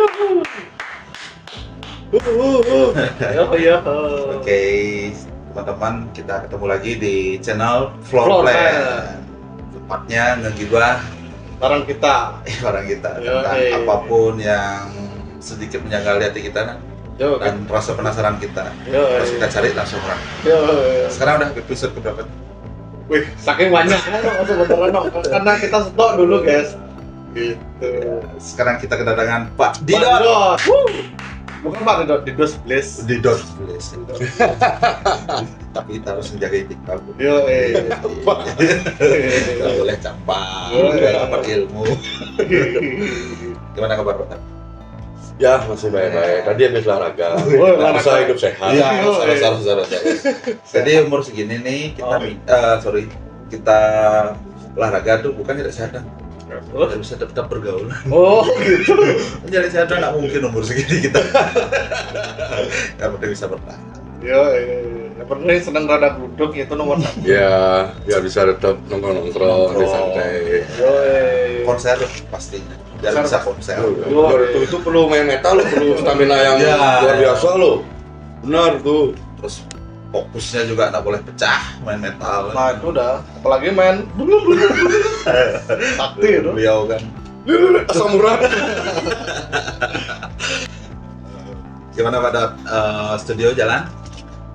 Yo. Oke, teman-teman, kita ketemu lagi di channel Floor Plan. Tempatnya ngegibah Barang kita. barang kita tentang apapun yang sedikit menjanggal di hati kita dan rasa penasaran kita. Terus kita cari langsung orang. Sekarang udah episode keberapa? Wih, saking banyak sebenarnya karena kita stok dulu, guys. Gitu. Sekarang kita kedatangan Pak Didot. Didot. Bukan Pak Didot Bliss. Didot. Tapi kita harus menjaga etika. Yo, Tidak boleh campak, tidak dapat ilmu. Gimana kabar Pak? Ya, masih baik-baik. Tadi habis olahraga. Bisa hidup sehat. Iya, harus. Jadi umur segini nih kita olahraga tuh bukan tidak sehat, kita bisa tetap bergaul. Oh, gitu. Jadi sehat nggak mungkin umur segini kita. Yang penting bisa bertahan. Yo, yang penting seneng rada duduk itu nomor 1. Ya, biar bisa tetap nongkrong-nongkrong di santai. Yo, Konser pastinya. Biar bisa konser. Itu perlu main metal, perlu stamina yang Ya. luar biasa loh. Benar tuh. Terus fokusnya juga nggak boleh pecah main metal. nah itu udah. Apalagi main sakti itu. Beliau kan. Asam urat. Gimana pada studio jalan?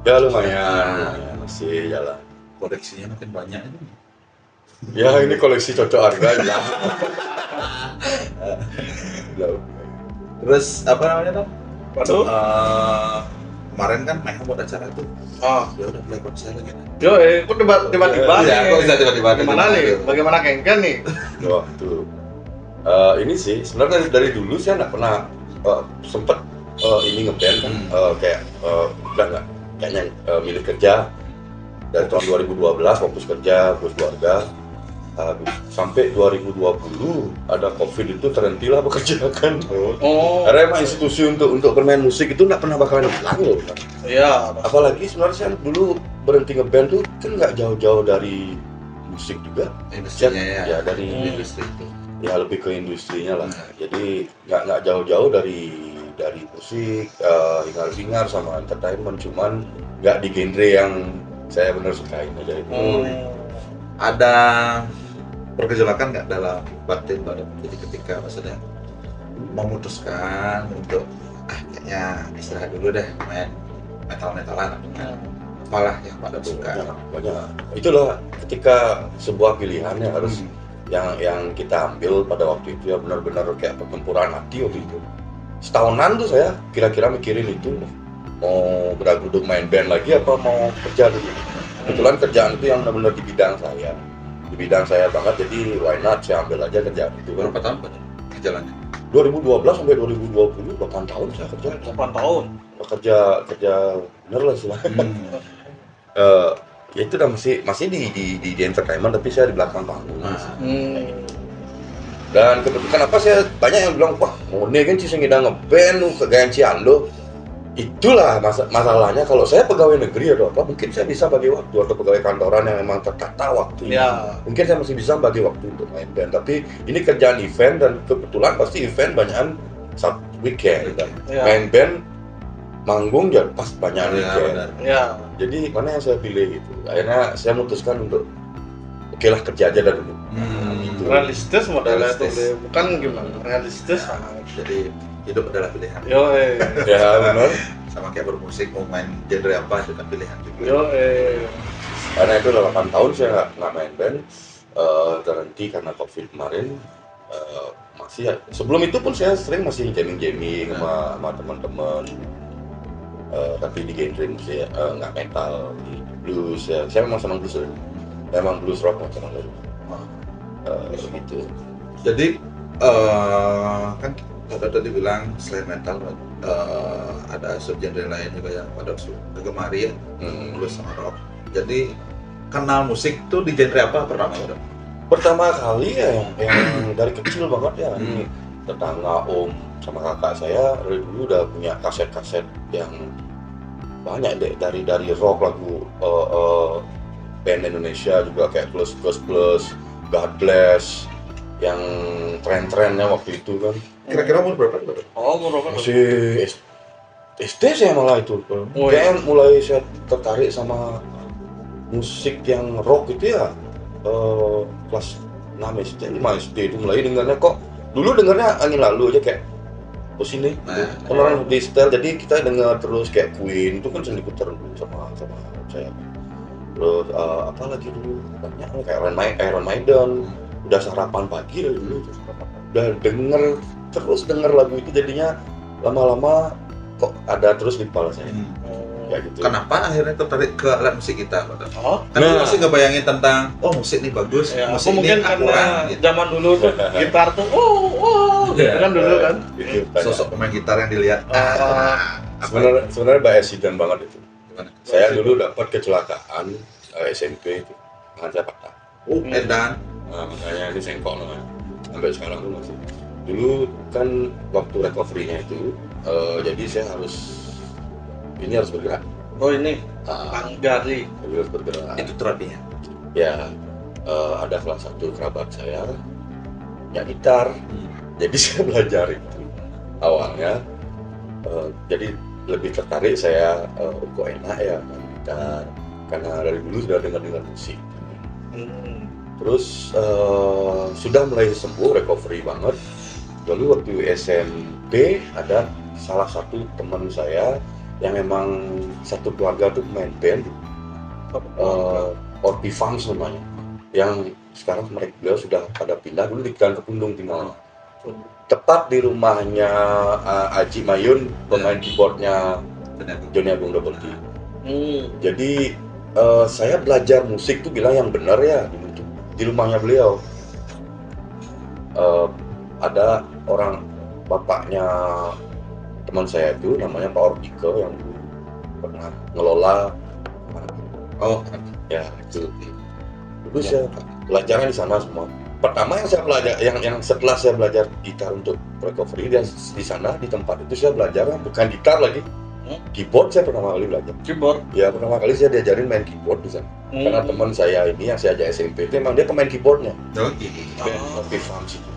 Ya lumayan, masih jalan. Koleksinya makin banyak ini. Ya ini koleksi cocok harga ya. Terus apa namanya Tom? Waduh. Kemarin kan Meha buat acara tuh. Oh. Dia udah mulai konser lagi. Yo, kok tiba-tiba Iya, nih? kok bisa tiba-tiba? Gimana nih? Bagaimana Kengken nih? Waktu ini sih sebenarnya dari dulu saya nggak pernah sempet ini ngeband kan kayak udah nggak kayaknya milik kerja dari tahun 2012 fokus kerja fokus keluarga sampai 2020 ada COVID itu terhentilah bekerja kan. Karena emang institusi untuk bermain musik itu nggak pernah bakalan hilang loh kan. Iya. Apalagi sebenarnya saya dulu berhenti ngeband tuh kan nggak jauh-jauh dari musik juga. Industrinya Ya dari industri itu. Ya lebih ke industrinya lah. Jadi nggak jauh-jauh dari musik, hingar-bingar sama entertainment, cuman nggak di genre yang saya benar sukain aja itu. Ada pergejolakan nggak dalam batin pada jadi ketika maksudnya memutuskan untuk kayaknya istirahat dulu deh main metal-metalan apalah yang pada suka. Banyak. Itulah ketika sebuah pilihan yang harus yang kita ambil pada waktu itu ya benar-benar kayak pertempuran hati waktu itu. Setahunan tuh saya kira-kira mikirin itu mau beraguduk main band lagi apa mau kerja dulu. Kebetulan kerjaan itu yang benar-benar di bidang saya banget, jadi why not saya ambil aja kerjaan itu. Berapa tahun Pak jalannya? 2012 sampai 2020 8 tahun saya kerja. 8 tahun. Kerja bener lah istilahnya. Ya itu udah masih di entertainment tapi saya di belakang panggung. Dan kenapa saya banyak yang bilang wah Mone kan sih ngidang ngeband lu kegayaan Ciando. Itulah masalahnya kalau saya pegawai negeri atau apa mungkin saya bisa bagi waktu atau pegawai kantoran yang memang tertata waktu. Ya. Mungkin saya masih bisa bagi waktu untuk main band tapi ini kerjaan event dan kebetulan pasti event banyakan Sabtu weekend kan. Ya. Main band manggung ya pas banyak weekend. Ya. Jadi mana yang saya pilih gitu. Akhirnya saya memutuskan untuk oke lah kerja aja dah dulu. Gitu. Realistis modelnya Realistis. tuh, bukan gimana? Realistis. Jadi hidup adalah pilihan. Yo, Ya benar. Sama kayak bermusik mau main genre apa itu kan pilihan juga. yo, Karena itu udah 8 tahun saya nggak main band, terhenti karena COVID kemarin. Masih ya. Sebelum itu pun saya sering masih jamming sama teman-teman. Tapi di genre musik nggak metal, di blues ya. Saya memang senang blues, memang blues rock macam itu. Gitu. Jadi kan tadi bilang selain metal ada subgenre lain juga yang pada digemari ya, blues sama rock. Jadi kenal musik tuh di genre apa pertama ya? Pertama kali ya yang dari kecil banget ya. Ini tetangga om sama kakak saya dari dulu udah punya kaset-kaset yang banyak deh dari rock lagu band Indonesia juga kayak Plus, God Bless yang tren-trennya waktu itu kan Kira-kira umur berapa tuh? Oh, umur berapa? Masih SD saya malah itu. Oh, Kayak mulai saya tertarik sama musik yang rock itu ya kelas 6 SD, 5 SD itu mulai dengarnya kok. Dulu dengarnya angin lalu aja kayak sini kan orang di setel, jadi kita dengar terus kayak Queen itu kan sering diputar dulu sama saya. Terus apa lagi dulu banyak kayak Iron Maiden, udah sarapan pagi dari dulu udah denger lagu itu, jadinya lama-lama kok ada terus di kepala saya kayak gitu. Kenapa akhirnya tertarik ke alat musik gitar? Oh, Kan lu masih ngebayangin tentang musik ini bagus, ya, musik aku mungkin ini karena kurang gitu. zaman dulu tuh gitar tuh gitu kan dulu kan. Itu Sosok pemain gitar yang dilihat. sebenarnya by accident banget itu. Gimana? Saya dulu dapat kecelakaan SMP itu, tangan saya patah. Edan. Nah, makanya ini sengkok namanya. Sampai sekarang tuh masih. Dulu kan waktu recovery-nya itu, jadi saya harus bergerak. Oh ini Ah, Anggari. harus bergerak. Itu terapinya. Ya, ada salah satu kerabat saya yang gitar. Jadi saya belajar itu awalnya. Jadi lebih tertarik saya kok enak ya main gitar, karena dari dulu sudah dengar musik. Terus sudah mulai sembuh, recovery banget. Lalu waktu SMP ada salah satu teman saya yang memang satu keluarga tuh main band, Orpi Fans namanya, yang sekarang beliau sudah pada pindah, dulu di Gang Kepundung tinggalnya. Tepat di rumahnya Aji Mayun, pemain keyboardnya Johnny Agung Double T. Jadi saya belajar musik tuh bilang yang benar ya dulu tuh di rumahnya beliau. Ada orang bapaknya teman saya itu namanya Pak Ordike yang pernah ngelola. Ya itu. Dulu saya belajarnya di sana semua. Pertama yang saya belajar, yang setelah saya belajar gitar untuk recovery, dan di sana di tempat itu saya belajar bukan gitar lagi, keyboard saya pertama kali belajar. Keyboard. Ya pertama kali saya diajarin main keyboard di sana. Karena teman saya ini yang saya ajak SMP itu memang dia pemain keyboardnya. Orpi Fans itu.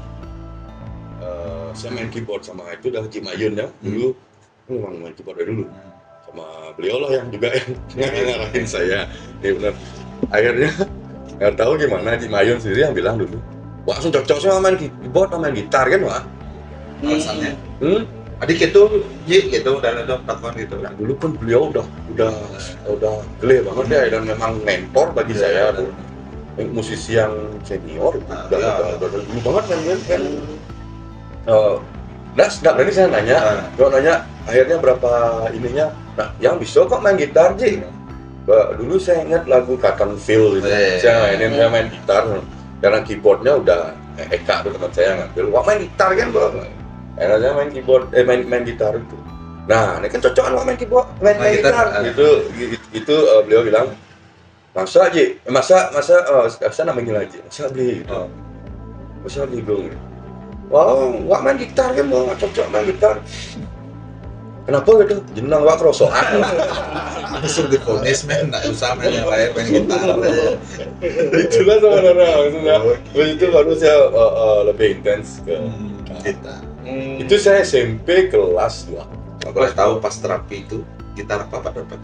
Saya main keyboard sama itu udah Haji Mayun ya dulu. Memang main keyboard dari dulu. Sama beliau lah yang juga yang ngarahin saya. Ini benar. Akhirnya nggak tahu gimana Haji Mayun sendiri yang bilang dulu, wah langsung cocok sama main keyboard sama main gitar kan, wah. Alasannya. Adik itu gitu dan ada takon gitu. Nah, dulu kan beliau udah gede banget ya, dan memang mentor bagi saya tuh. Musisi yang senior udah dulu banget kan. Nggak berani saya nanya, kalau nanya akhirnya berapa ininya. Nah, yang bisa kok main gitar Ji. Dulu saya ingat lagu Cotton Field itu. Saya main gitar, karena keyboardnya udah Eka tuh teman saya ngambil. Wah main gitar kan Bang. Akhirnya saya main keyboard, main gitar itu. Nah, ini kan cocokan main keyboard, main gitar. Itu beliau bilang, masa Ji, masa namanya lagi, masa beli gitu. Masa beli dong. Wow, wak main gitar kan Bang, cocok main gitar. Kenapa gitu? Jenang wak kerosokan. Langsung difonis men, nggak usah main yang lain, main gitar. Itulah sebenarnya maksudnya. Terus itu baru saya lebih intens ke Gitar. itu saya SMP kelas 2. Kalau boleh tahu pas terapi itu gitar apa Pak dapat?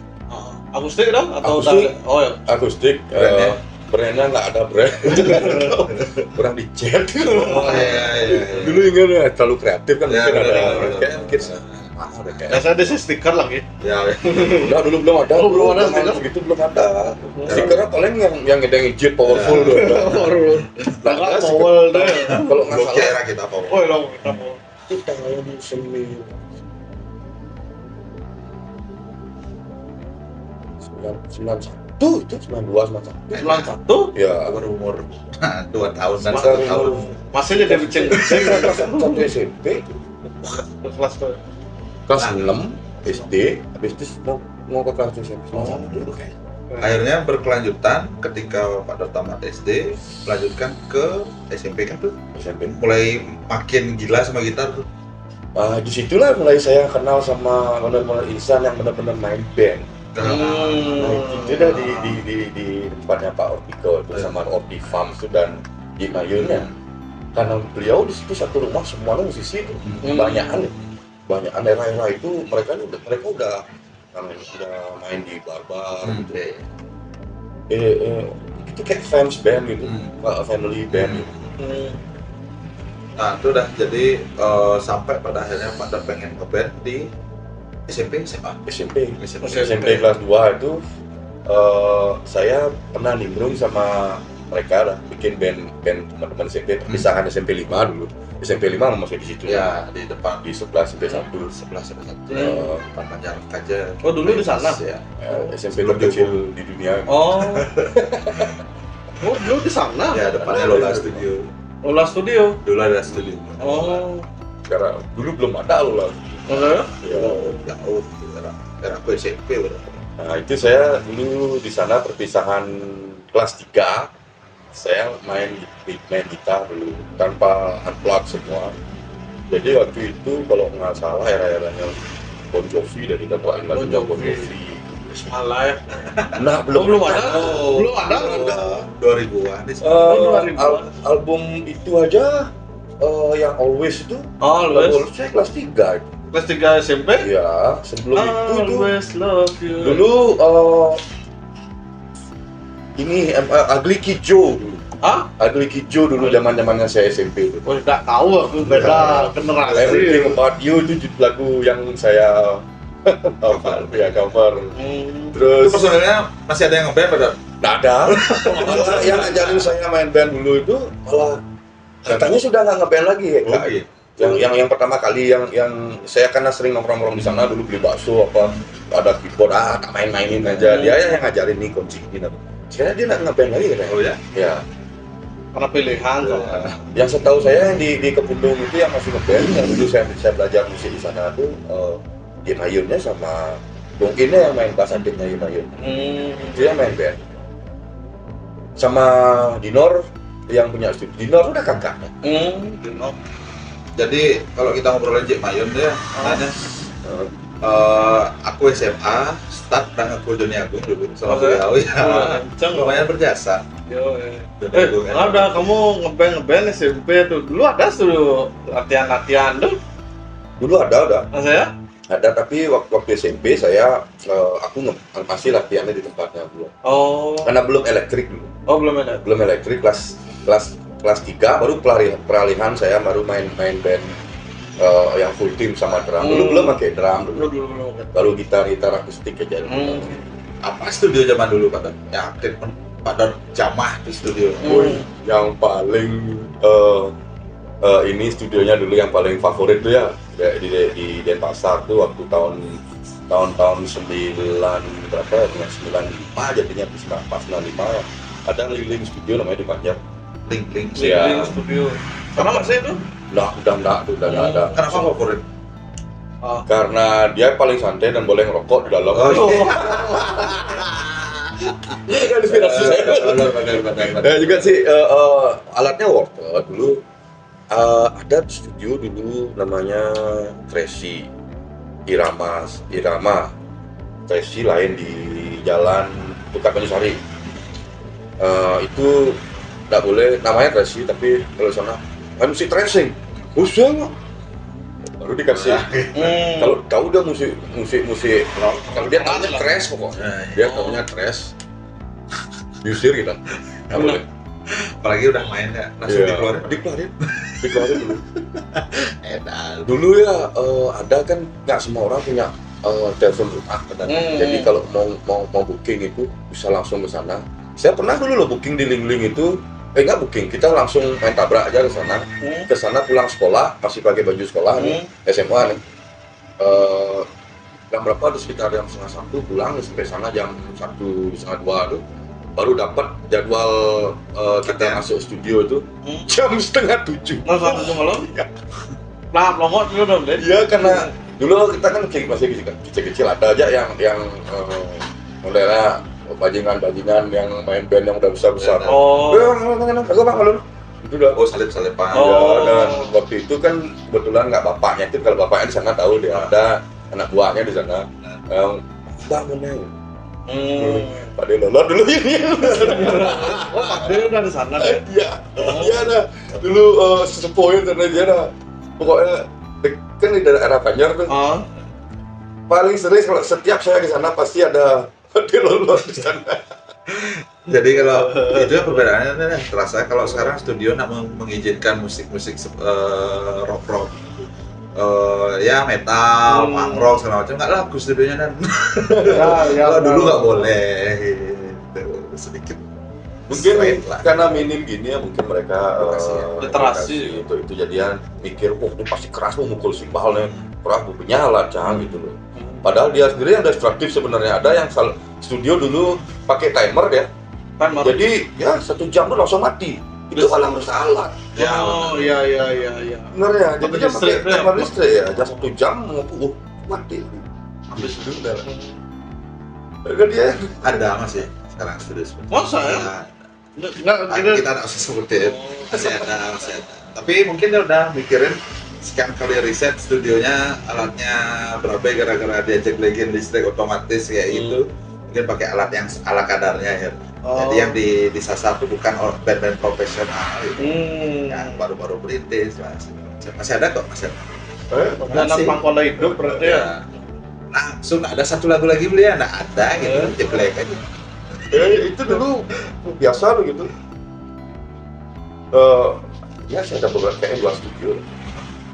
Akustik dong atau Akustik. Oh ya. Akustik, brandnya nggak ada brand. Kurang dicat. Oh iya. Dulu ingat ya, terlalu kreatif kan, Ya, mungkin ada benar. kayak mungkin mahal deh kayak. Biasanya ada sih stiker lagi. Ya. Udah dulu belum ada. Oh, belum ada zaman stiker? segitu belum ada. Stikernya paling yang ngejit powerful tuh. Enggak powel deh. Kalau nggak Blok salah era kita apa? Oh ya, kita mau. itu tahun 91 itu 92 91. 91 Ya. Berumur 2 tahun dan Masa 1 tahun. masih jadi beceng-beceng Satu SMP kelas tuh. kelas 6 SD, habis itu mau ke kelas SMP. Dulu kayak. Akhirnya berkelanjutan ketika Pak tamat SD, melanjutkan ke SMP kan tuh SMP. mulai makin gila sama gitar tuh. Disitulah mulai saya kenal sama benar-benar insan yang benar-benar main band. Nah, itu udah di tempatnya Pak Ordiko itu sama Orpi Farms itu dan di Mayunnya. karena beliau di situ satu rumah semuanya musisi itu. banyakan era-era itu mereka udah main di bar-bar gitu. Itu kayak fans band gitu, family band gitu. Nah itu udah jadi sampai pada akhirnya pada pengen ngeband di SMP SMA. SMP kelas 2 itu saya pernah nimbrung sama mereka lah, bikin band teman-teman SMP, perpisahan SMP 5 dulu. SMP 5 masih di situ Ya di depan di sebelah SMP 1. sebelah depan Panjang aja. Oh, dulu di sana? Ya. SMP Sebelum terkecil di dunia. Oh dulu di sana? Ya depannya Lola Studio. Lola Studio? Dulu ada studio. Oh Karena dulu belum ada loh lah. oke. Jauh era aku SMP udah. Nah itu saya dulu di sana perpisahan kelas 3. Saya main gitar dulu tanpa unplug semua. Jadi waktu itu kalau nggak salah era-eranya Bon Jovi dari dakwaan lagunya Bon Jovi. Salah ya. Nah Belum ada? Belum ada? 2000-an di sana. Oh, 2000-an. Album itu aja yang Always itu. Oh, Always saya kelas 3 itu. kelas 3 SMP? Iya, sebelum itu tuh Always love you. dulu ini Ugly Kid Joe dulu. Hah? Ugly Kid Joe dulu zaman-zamannya saya SMP itu. Wah, nggak tahu aku, beda generasi. Everything About You itu lagu yang saya cover. Itu Terus personelnya masih ada yang ngeband pada nggak ada. Malah yang ngajarin saya main band dulu itu malah katanya sudah nggak ngeband lagi ya, Kak. gitu. Yang pertama kali yang saya karena sering nongkrong di sana dulu beli bakso apa ada keyboard tak main-mainin aja. Dia yang ngajarin nih kunci ini. Sekarang dia nggak ngeband lagi katanya. Oh ya? Ya. Karena pilihan soalnya. Yang setahu saya yang di Kepundung itu yang masih ngeband, yang dulu saya belajar musik di sana tuh Dim Hayunnya sama Bung Ine yang main bass, adiknya Dim Hayun. Dia main band. Sama Dinor yang punya studio. Dinor udah kakaknya. Jadi kalau kita ngobrol Jek Mayun dia nanya aku SMA start dan aku Joni Agung dulu sama beliau ya. Lumayan berjasa. Yo, ada kamu ngeband SMP tuh. Dulu ada tuh latihan tuh. Dulu ada. Masa ya? Ada, tapi waktu SMP saya aku masih latihannya di tempatnya belum. Oh. Karena belum elektrik dulu. Oh, belum ada. Belum elektrik kelas 3 baru peralihan saya baru main band yang full team sama drum. Dulu belum pakai drum dulu. Belum. Baru gitar akustik aja. Apa studio zaman dulu pada? Ya aktif pada jamah di studio. Yang paling ini studionya dulu yang paling favorit tuh ya di Denpasar tuh waktu tahun 9 berapa ya, 95 jadinya pas 95 ada Liling Studio namanya di Banjar. Link Ya. Studio. Karena masih itu? Udah nggak ada. Kenapa favorit? Karena dia paling santai dan boleh ngerokok di dalam. Ini kan inspirasi saya. Ya juga sih alatnya wortel dulu. Ada studio dulu namanya Tracy Irama Tracy lain di jalan Tukar Sari. Itu nggak boleh namanya Tracy, tapi kalau sana kan musik tracing usah nggak baru dikasih. Kalau tahu udah musik kalau dia tahunya trash pokoknya dia tahunya trash diusir kita nggak boleh. Apalagi udah main ya, langsung dikeluarin dulu. Dulu ya ada kan nggak semua orang punya telepon rumah kan. Jadi kalau mau booking itu bisa langsung ke sana. Saya pernah dulu loh booking di Link itu. Nggak booking, kita langsung main tabrak aja ke sana pulang sekolah, masih pakai baju sekolah nih, SMA nih. Jam berapa ada sekitar jam 1:30 pulang sampai sana jam 1:30 tuh. Baru dapat jadwal kita masuk studio itu jam 6:30. Masa itu malam? Nah, melongot dulu dong, deh. Iya, karena dulu kita kan masih kecil-kecil ada aja yang modelnya bajingan yang main band yang udah besar-besar. Oh. Aku bang alun. Itu udah. Oh salip-salipan. Ya, dan waktu itu kan kebetulan nggak bapaknya itu, kalau bapaknya di sana tahu dia ada anak buahnya di sana. Bang meneng. Pak De Lolo dulu ini. Oh, Pak De udah di sana deh. Iya, iya dah. Dulu sepoin karena dia dah. Pokoknya kan di daerah Banjar tuh. Paling sering kalau setiap saya ke sana pasti ada Pak De Lolo di sana. Jadi kalau itu perbedaannya nih, terasa kalau sekarang studio nak mengizinkan musik-musik rock ya metal, punk rock segala macam nggak laku studionya dan kalau dulu nggak boleh gitu. Sedikit Mungkin straight lah. karena minim gini ya mungkin mereka Literasi. itu jadian mikir ini pasti keras memukul simbalnya keras nyala gitu loh. Padahal dia sendiri yang destruktif sebenarnya. Ada yang studio dulu pakai timer ya. Jadi ya 1 jam tuh langsung mati. Itu malah bersalah. Oh, iya. Sebenarnya jadi dia pakai Listrik, ya. timer listrik ya. Jam 1 jam mati. Habis itu udah. Kan dia Ada masih sekarang studio. Masa ya? Nah, Enggak, kita nggak usah sebutin, masih ada. Tapi mungkin dia udah mikirin sekian kali riset studionya alatnya berapa gara-gara dia cek lagi listrik otomatis kayak gitu. Mungkin pakai alat yang ala kadarnya ya. Jadi yang disasar itu bukan band-band profesional gitu. Yang baru-baru berintis masih ada kok, masih ada. Anak pangkola hidup berarti ya. Langsung ada satu lagu lagi beli ya, nggak ada gitu, jeblek aja. itu dulu biasa begitu. Ya saya ada beberapa kayak 2 studio.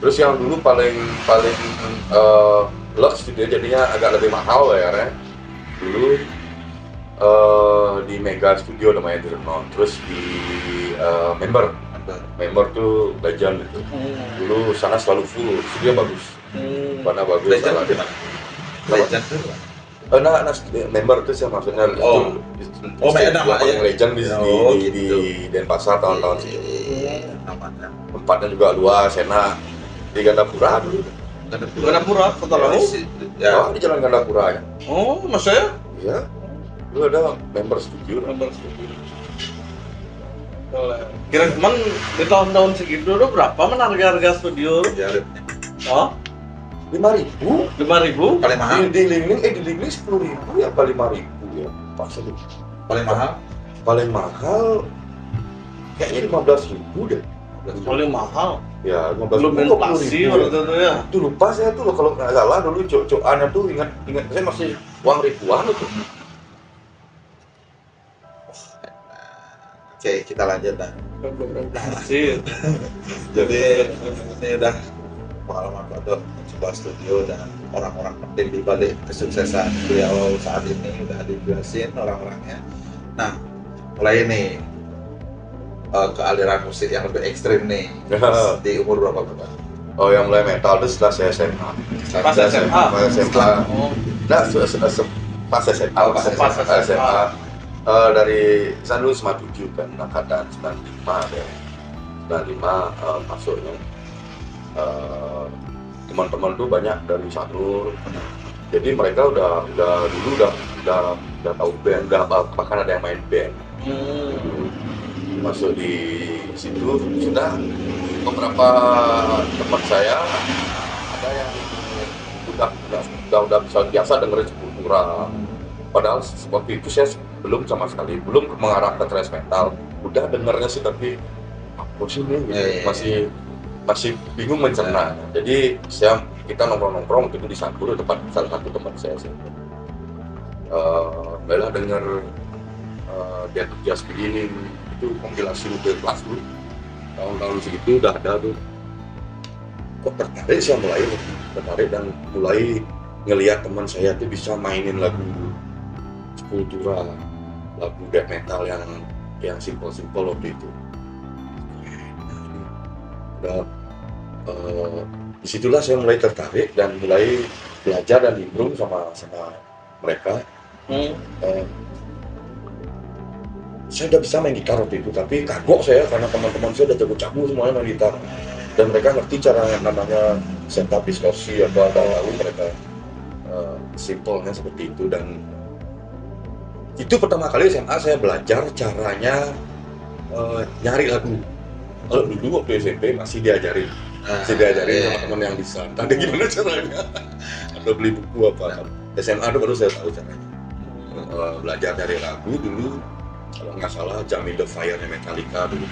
Terus yang dulu paling lot studio jadinya agak lebih mahal bayarnya. Dulu di Mega Studio namanya di Renon. Terus di member tuh Legend itu. Dulu sana selalu full, studio bagus. Mana bagus Legend alat. di mana? Legend tuh. Member itu saya maksudnya Oh. Medan nama yang ya? Legend di gitu. Denpasar tahun-tahun segitu. Namanya. Tempatnya juga luas, enak. Di Gandapura dulu. Gandapura, kota lalu. Ya, Oh, di Jalan Gandapura ya. Oh, masa ya? Iya. Dulu ada member studio. Kira-kira di tahun-tahun segitu tuh berapa harga studio? ya, Oh, 5.000. 5.000? paling mahal. Di Lingling 10.000 ya, apa 5.000 ya? Pas itu. Paling mahal. Paling mahal kayaknya 15.000 deh. Paling mahal. Ya, Belum 15.000 inflasi 20.000 waktu itu ya. Itu lupa saya tuh loh, kalau nggak salah dulu cok-cokannya tuh ingat saya masih uang ribuan itu. Oke, kita lanjut dah. Belum inflasi. Jadi ini udah pengalaman Pak sebuah studio dan orang-orang penting di balik kesuksesan beliau saat ini udah dijelasin orang-orangnya. Nah, mulai nih ke aliran musik yang lebih ekstrim nih. Di umur berapa Pak? Oh, yang mulai metal itu setelah saya SMA. Pas SMA? Pas SMA. Oh, Nah, pas SMA. Pas SMA. Dari saya dulu 97 kan, angkatan 95 deh. 95 masuknya. Teman-teman tuh banyak dari Sanur. Jadi mereka udah tahu band, bahkan ada yang main band. Masuk di situ sudah beberapa teman saya ada yang udah bisa biasa dengerin Sepultura. Padahal waktu itu saya belum sama sekali mengarah ke thrash metal. Udah dengernya sih tapi apa sih ini gitu. Masih bingung mencerna. Jadi kita nongkrong itu di Sangguru, tempat salah satu teman saya sih. Baiklah denger dia Just Beginning itu kompilasi Rubel Plus dulu tahun-tahun segitu udah ada tuh. Kok tertarik saya tertarik dan mulai ngelihat teman saya tuh bisa mainin lagu Sepultura, lagu death metal yang simpel-simpel waktu itu. Udah disitulah saya mulai tertarik dan mulai belajar dan nimbrung sama mereka. Saya udah bisa main gitar waktu itu, tapi kagok saya karena teman-teman saya udah jago-jago semuanya main gitar dan mereka ngerti cara yang namanya setup distorsi atau tahu mereka simpelnya seperti itu. Dan itu pertama kali SMA saya belajar caranya nyari lagu. Kalau dulu waktu SMP masih diajarin sama teman yang bisa. Tadi gimana caranya? Atau beli buku apa? SMA itu baru saya tahu caranya. belajar dari lagu dulu, kalau nggak salah Jamil the Fire-nya Metallica dulu,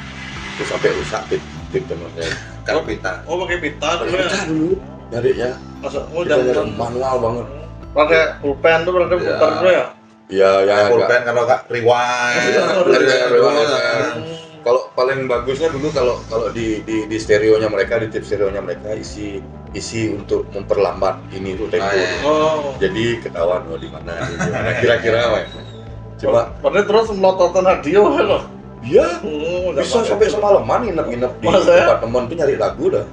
terus sampai rusak tip teman saya. Kalau pita. Oh pakai pita dulu ya. Kita dulu nyarinya, Masa oh kita nyari jangan manual banget. pakai pulpen tuh berarti Iya. putar dulu ya. Ya Kayak agak. pulpen kalau nggak rewind. Kalau paling bagusnya dulu kalau di stereonya mereka, di tip stereonya mereka isi untuk memperlambat ini tuh tempo. Ah, iya. Oh. Jadi ketahuan di mana kira-kira weh. Cuma berarti terus melototan radio loh. dia Oh, bisa sampai semalaman nginep di Masa ya? tempat teman tuh nyari lagu dah.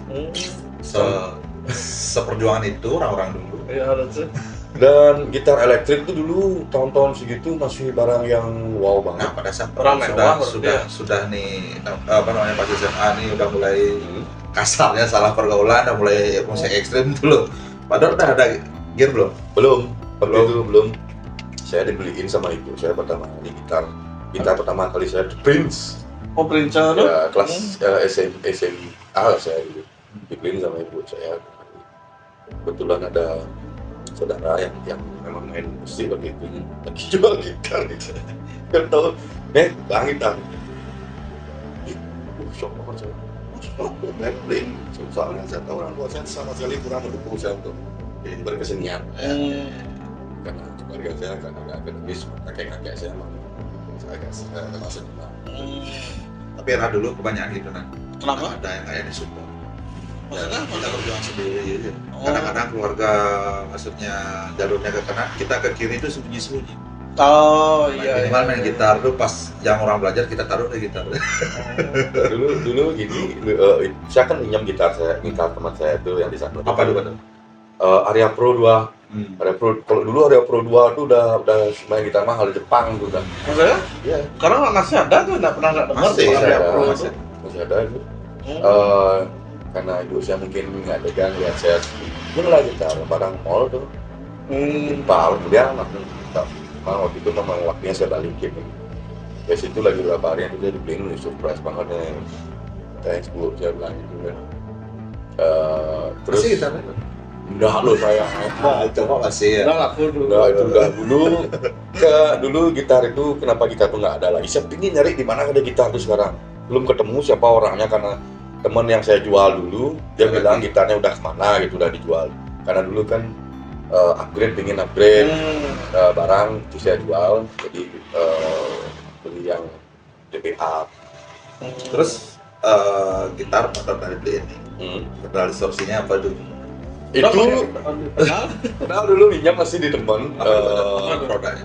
Seperjuangan itu orang-orang dulu. Iya harus sih. Dan gitar elektrik tuh dulu tahun-tahun segitu masih barang yang wow banget. Nah pada saat Orang mewah sudah nih apa namanya pas SMA nih udah mulai kasarnya salah pergaulan, udah mulai musik ekstrim dulu. Padahal udah ada gear belum? Belum, waktu itu belum. Saya dibeliin sama ibu saya pertama kali gitar pertama kali saya The Prince. Oh Prince tuh. Ya, kelas SMA saya dulu dibeliin sama ibu saya. Kebetulan ada saudara yang memang main musik begitu, lagi jual gitar gitu. Kan tahu, bang gitar. Shock banget saya. Bling. Soalnya saya tahu orang tua saya sama sekali kurang mendukung saya untuk berkesenian. Karena keluarga saya kan agak akademis, kakek-kakek saya memang agak seniman. Tapi era dulu kebanyakan gitu kan. Kenapa? Ada yang kayak di support. Maksudnya apa? Kita berjuang sendiri gitu. Oh. Kadang-kadang keluarga maksudnya jalurnya ke kanan, kita ke kiri itu sembunyi-sembunyi. Oh iya. Minimal main gitar tuh pas yang orang belajar kita taruh di gitar. Dulu gini, saya kan minjem gitar teman saya itu yang di sana. Apa dulu? Aria Pro 2. Aria Pro, kalau dulu Aria Pro 2 tuh udah main gitar mahal di Jepang tuh kan. Maksudnya? Iya. Karena masih ada tuh, nggak pernah nggak dengar Masih tuh ada, Area Pro masih. itu. Masih ada itu. Hmm. Karena ibu saya mungkin nggak tegang lihat saya lah gitar barang mall tuh. Impal, kemudian waktu itu memang waktunya saya balikin. Ya situ lagi beberapa hari itu dia dibeliin, surprise banget nih. Thanks bu, saya bilang gitu kan. Terus Masih gitarnya? enggak loh saya. Coba masih ya. Udah laku dulu. Nah itu udah dulu gitar itu kenapa gitar tuh nggak ada lagi? Saya pingin nyari di mana ada gitar tuh sekarang. Belum ketemu siapa orangnya karena teman yang saya jual dulu dia bilang gitarnya udah kemana gitu, udah dijual. Karena dulu kan pingin upgrade barang itu saya jual, jadi beli yang DPA. Terus gitar pertama kali beli ini. Kenal distorsinya apa tuh? Itu kenal dulu minjam masih di teman. Produknya.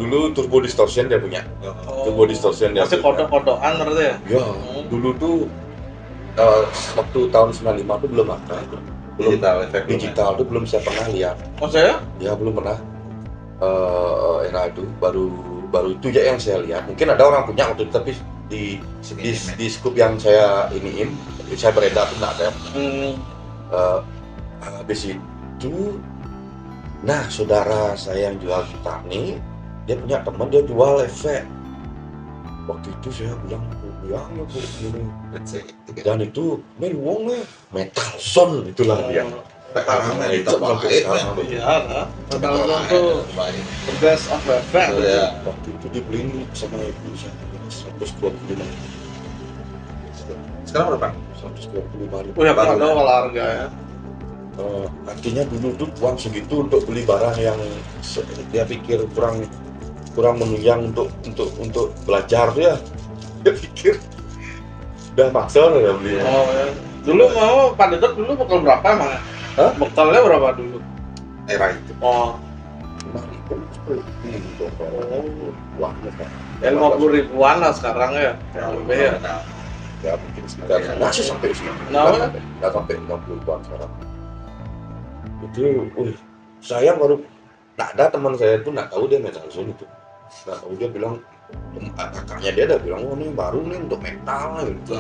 Dulu Turbo Distortion dia punya. Turbo Distortion dia Masih punya. kodok-kodokan berarti ya? Ya, dulu tuh waktu tahun 95 tuh belum ada. Belum digital tuh belum saya pernah lihat. Maksudnya? Ya belum pernah. Era itu baru itu ya yang saya lihat. Mungkin ada orang punya waktu itu tapi di scoop yang saya iniin, saya beredar tuh nggak ada. Habis itu, nah saudara saya yang jual gitar nih, dia punya teman dia jual efek. Waktu itu saya bilang, ya bu, ini. Dan itu, men wong metal sound itulah dia. Itu sampai sekarang. Iya lah. Metal Sound tuh the best of effect. Waktu itu dibeliin sama ibu saya 125. Sekarang berapa? 125.000. Oh ya pernah tahu kalau harga ya. Artinya dulu tuh uang segitu untuk beli barang yang dia pikir kurang menunjang untuk belajar tuh ya. Dia pikir udah maksa ya beli. Oh ya. Dulu mau Pak Dedot dulu bekal berapa emang? Hah? Bekalnya berapa dulu? Era itu. Oh, 50.000 uangnya kan. ya 50 ribuan lah sekarang ya. Lebih ya. Ya mungkin sekitar masih sampai sini. Kenapa? Nggak sampai 50.000 sekarang. Itu, saya baru nggak ada teman saya itu nggak tahu dia metal sound itu. Nggak tahu, dia bilang kakaknya dia udah bilang, oh ini baru nih untuk metal gitu.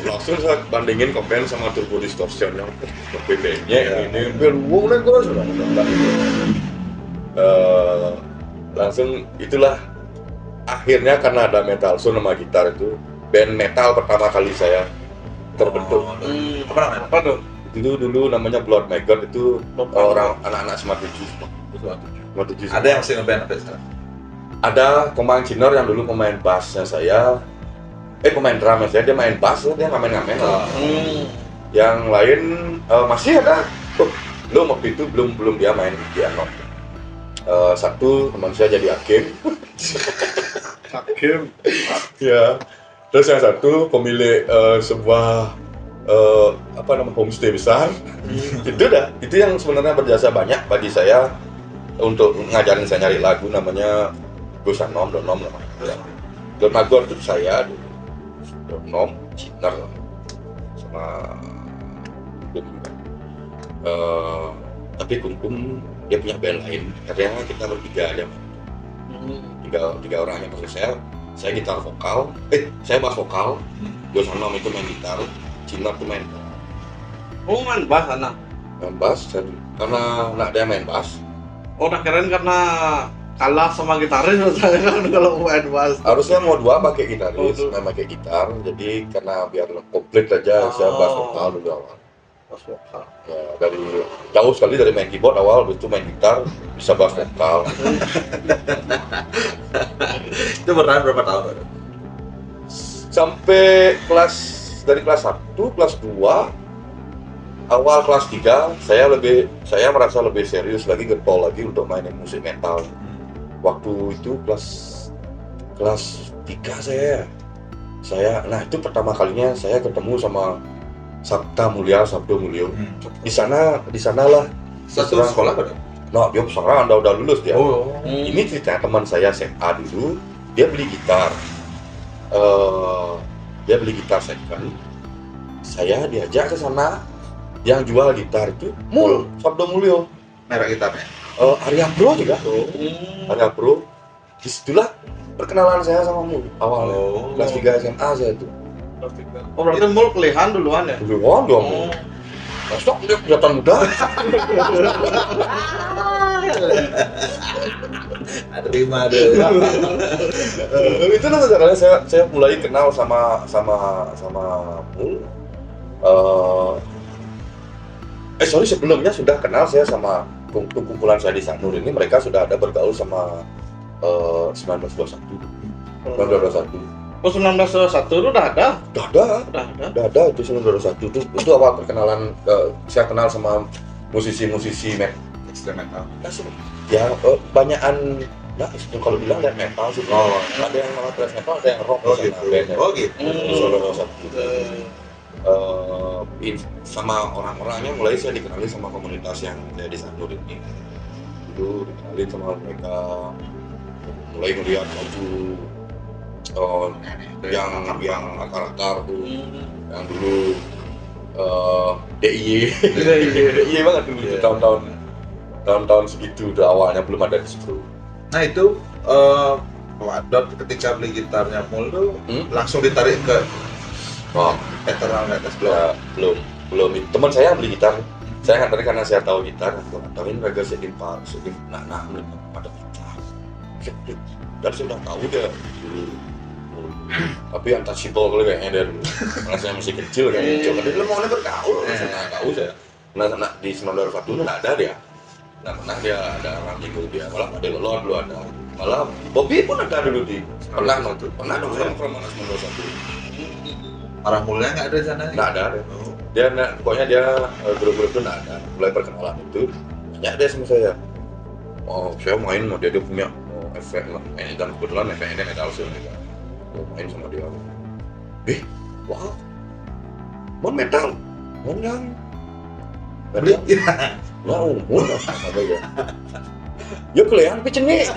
Langsung saya bandingin combine sama Turbo Distortion yang BB-nya ini beruang nih gue sudah langsung itulah akhirnya karena ada metal sound sama gitar itu band metal pertama kali saya terbentuk. Apa namanya? Apa tuh? Dulu namanya Blood Maggot itu orang anak-anak Smart 7. 57. Ada yang masih ngeband sampai sekarang? Ada pemain junior yang dulu pemain bassnya saya, pemain drumnya saya, dia main bass, dia ngamen-ngamen. Yang lain masih ada. Belum waktu itu belum dia main piano. Satu teman saya jadi hakim. Hakim. Ya. Terus yang satu pemilik sebuah homestay besar. Itu yang sebenarnya berjasa banyak bagi saya untuk ngajarin saya nyari lagu, namanya Gosanom, Donom namanya. Donagor itu saya, Donom, Ciner sama tapi Kumkum dia punya band lain, karena kita bertiga aja, tiga orangnya. Maksud saya gitar vokal, saya bass vokal, Gosanom itu main gitar, Ciner itu main Main bass anak. main bass, karena nggak ada yang main bass. Udah keren karena kalah sama gitaris misalnya kan kalau main bass. Harusnya mau dua pakai gitaris, main pakai gitar. Jadi karena biar komplit aja, saya bass vokal dulu awal. Bass vokal. Ya, dari jauh sekali dari main keyboard awal, habis itu main gitar, bisa bass vokal. Itu bertahan berapa tahun? Sampai dari kelas 1, kelas 2, awal kelas 3, saya merasa lebih serius lagi, getol lagi untuk mainin musik metal. Waktu itu kelas 3 nah itu pertama kalinya saya ketemu sama Sabda Mulyo. Di sanalah Satu sekolah kan? nah dia sekarang udah lulus dia. Hmm. Ini ceritanya teman saya SMA dulu, dia beli gitar second. Saya diajak ke sana, yang jual gitar itu Sabda Mulyo, Merek gitarnya? Arya Pro juga. Arya Pro. Disitulah perkenalan saya sama Mul awalnya. Kelas 3 SMA saya itu. Oh berarti Mul pilihan duluan ya? Duluan dong. Besok dia kelihatan muda. Terima deh. Itu lah caranya saya mulai kenal sama Mul. Sebelumnya sudah kenal saya sama kumpulan saya di Sanur ini. Mereka sudah ada bergaul sama 1921. Oh 1921 itu udah ada? Udah ada itu 1921 itu awal perkenalan saya kenal sama musisi-musisi Extreme metal. ya banyakan kalau bilang death metal sih. Ada yang nama thrash metal, ada yang rock. Gitu. 1921. Sama orang-orangnya mulai saya dikenali sama komunitas yang ada di Sanur ini. Dulu dikenalin sama mereka, mulai melihat baju yang akar-akar tuh, yang dulu DIY banget dulu itu tahun segitu, udah awalnya belum ada distro. Nah itu Wadot ketika beli gitarnya Mul tuh langsung ditarik ke Eternal Netes belum. Teman saya yang beli gitar, saya kan tadi karena saya tahu gitar, tapi ini agak sedikit ada gitar. Dan sudah tahu dia dulu. Tapi yang touchable kali kayaknya dari dulu. Karena saya masih kecil kan, tapi dia mau bergaul, saya nggak tahu saya. Nah di 1921 nggak ada dia. Nggak pernah dia ada orang minggu dia, malah ada Lelot dulu ada. Malah Bobby pun ada dulu pernah dong saya from 1921. Arah Mulnya nggak ada di sana? Nggak ada. Dia pokoknya dia grup-grup itu nggak ada. Mulai perkenalan itu tanya dia sama saya. Saya main sama dia punya efek lah. Dan kebetulan efeknya metal sih mereka. Main sama dia. Wow. Mon metal. Mon yang Beli? Nah, umur apa ya? Ya kelihatan pecengek.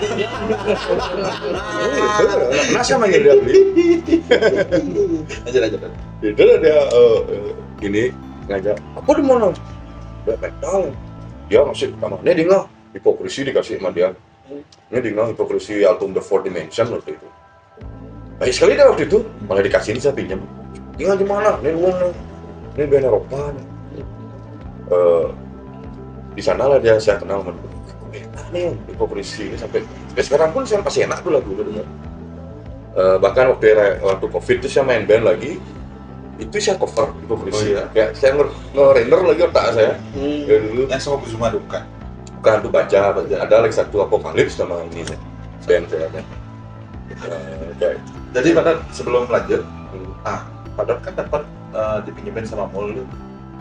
Nah, sama yang dia beli. Aja. Itu dia ini ngajak. Apa di mana? Dia metal. Dia masih kamarnya dia nggak hipokrisi dikasih sama dia. Ini dia nggak hipokrisi album The Fourth Dimension waktu itu. Baik sekali dia waktu itu malah dikasihin saya pinjam. Tinggal di mana? Ini uang nih. Ini band Eropa nih. Di sana lah saya kenal sama dia. Enak nih hipokrisi ini sampai sekarang pun saya masih enak tuh lagu itu. Bahkan waktu COVID itu saya main band lagi, itu saya cover hipokrisi. Kayak saya nge-render lagi otak saya. Ya dulu. Yang sama Kusuma Duka. bukan tuh baca. Ada lagi satu Apokalips sama ini band saya kan. Kayak Jadi pada sebelum lanjut, Padot kan dapat dipinjemin sama Mul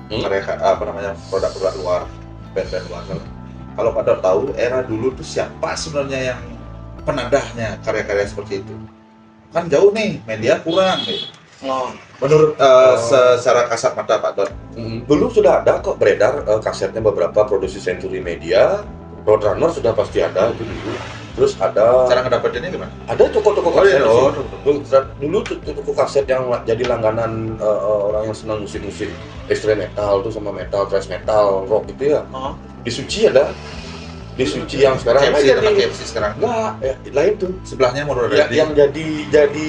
karya apa namanya produk-produk luar, band-band luar. Kalau Padot tahu era dulu tuh siapa sebenarnya yang penadahnya karya-karya seperti itu? Kan jauh nih, media kurang gitu. Menurut secara kasat mata Padot. Dulu sudah ada kok beredar kasetnya beberapa produksi Century Media, Roadrunner sudah pasti ada itu dulu. Terus ada Cara ngedapetinnya gimana? ada toko-toko kaset. Oh, Dulu toko kaset yang jadi langganan orang yang senang musik-musik extreme metal tuh sama metal, thrash metal, rock gitu ya. Di Suci ada. Di Suci yang sekarang KFC, ada tempat di KFC sekarang. enggak, lain tuh. Sebelahnya Murad Ya, yang jadi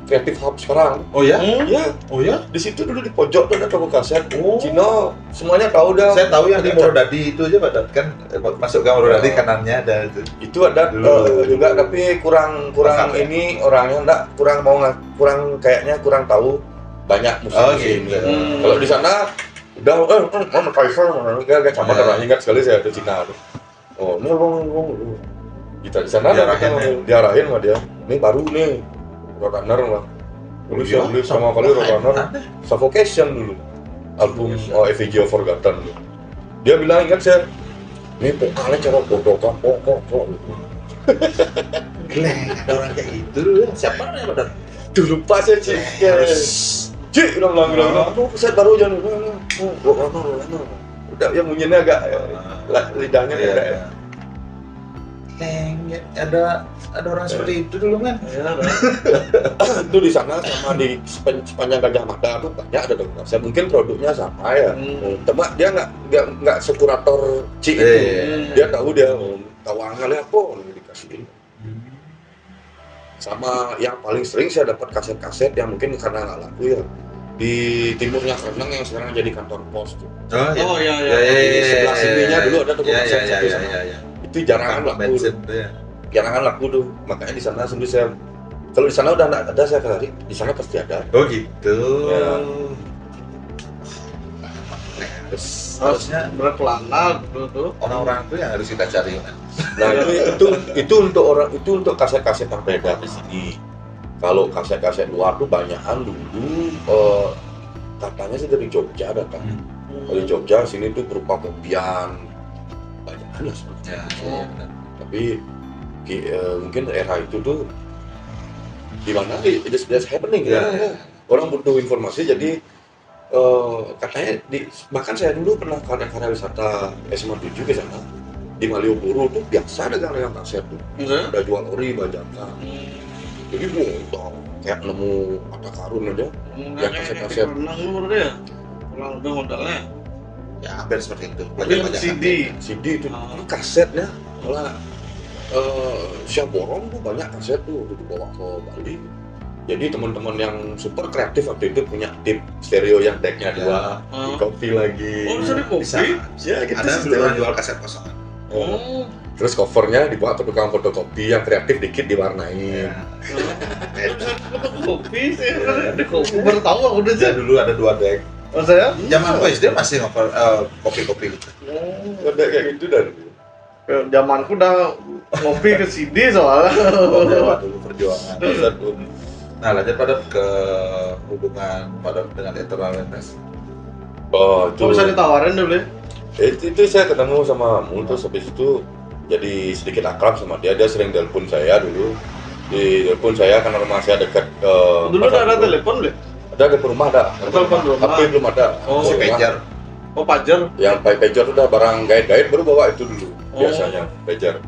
Creative Hub sekarang. Oh ya? Ya, Oh ya? di situ dulu di pojok tuh ada toko kaset. Cina semuanya tahu dah. Saya tahu yang di Murodadi itu aja Padot kan masuk ke Murodadi kanannya ada itu. Itu ada juga tapi kurang Lengkap, ya? ini orangnya enggak kurang kayaknya kurang tahu banyak musik ini. gitu. Kalau di sana udah mau Kaiser enggak sama orang ingat sekali saya ada Cina tuh. Oh, ini bang. Kita di sana diarahin sama dia. Ini baru nih. Roadrunner lah. Dulu saya beli sama kali Roadrunner. Suffocation dulu. Album Effigy of Forgotten dulu. Dia bilang ingat saya, ini vokalnya cara bodoh kan, kok. Gila, ada orang kayak gitu. Siapa namanya Padot? Duh lupa saya Cik. Cik bilang. Tuh kaset baru jangan. Roadrunner. Udah yang bunyinya agak lidahnya beda ya. Ada orang seperti itu dulu kan? Itu di sana sama di sepanjang Gajah Mada tuh banyak ada dong. Saya mungkin produknya sama ya. Cuma dia nggak sekurator Ci itu. Dia tahu tawangannya apa dikasihin. Sama yang paling sering saya dapat kaset-kaset yang mungkin karena nggak laku ya di timurnya Kereneng yang sekarang jadi kantor pos tuh. Oh iya. Di sebelah sininya dulu ada toko kaset satu sana. Iya. Itu jarang laku. Jarang laku tuh. Makanya di sana sendiri saya kalau di sana udah nggak ada saya cari, di sana pasti ada. Oh gitu. Ya. Harusnya berkelana tuh. orang-orang tuh yang harus kita cari kan. Nah itu untuk kaset-kaset yang beredar di sini. Kalau kaset-kaset luar tuh banyakan dulu katanya sih dari Jogja datang. Dari Jogja sini tuh berupa kopian banyakan lah sebenarnya. Tapi mungkin era itu tuh di mana it's happening ya. Orang butuh informasi jadi katanya bahkan saya dulu pernah karya wisata SMA 7 ke sana di Malioboro tuh biasa dagang kaset tuh. Ada jual ori bajakan. Jadi kayak nemu mata karun aja. Yang kaset-kaset. Renang lu menurut dia. Kurang lebih modalnya. Ya hampir seperti itu. CD itu kasetnya malah siap borong tuh banyak kaset tuh dibawa ke Bali. Jadi teman-teman yang super kreatif waktu itu punya tip stereo yang decknya dua, di kopi lagi. Oh bisa di kopi? Ya gitu. Ada yang jual kaset kosongan. Terus covernya dibawa ke tukang fotokopi yang kreatif dikit diwarnain. Bisa fotokopi sih, ada kopi. Baru tahu aku udah Saya dulu ada 2 deck. Oh saya? Zaman SD masih ngoper kopi-kopi gitu. Ada kayak gitu dan Zamanku udah ngopi ke CD soalnya. Dulu perjuangan. Nah, lanjut Padot ke hubungan Padot dengan Eternal Witness. Oh, Kok bisa ditawarin dulu ya? Itu saya ketemu sama Mul, terus habis itu jadi sedikit akrab sama dia. Dia sering telepon saya dulu. Di telepon saya karena rumah saya dekat dulu udah ada telepon belum? Ada telepon rumah ada. Telepon rumah. HP belum ada. Oh, Si pager. Oh, pager. Yang pager itu udah barang gaib-gaib baru bawa itu dulu. Biasanya pager.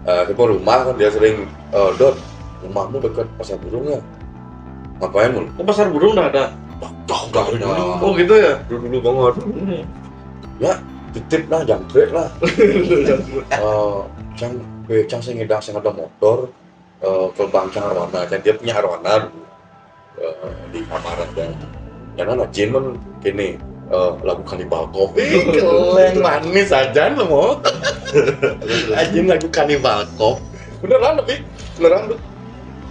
Telepon rumah kan dia sering Dot, rumahmu dekat pasar burung ya? Ngapain Mul? Oh, pasar burung udah ada? Udah ada. Oh gitu ya? Dulu banget. Ya, titip lah, jangkrik lah. Cang saya ngedang saya ada motor ke Bangcang Arwana, dan dia punya Arwana dulu di kamar ada. Karena anak Jemen gini lagu Kanibal Cop. Keleng manis aja lo mau. Ajin lagu Kanibal Cop. Beneran tuh.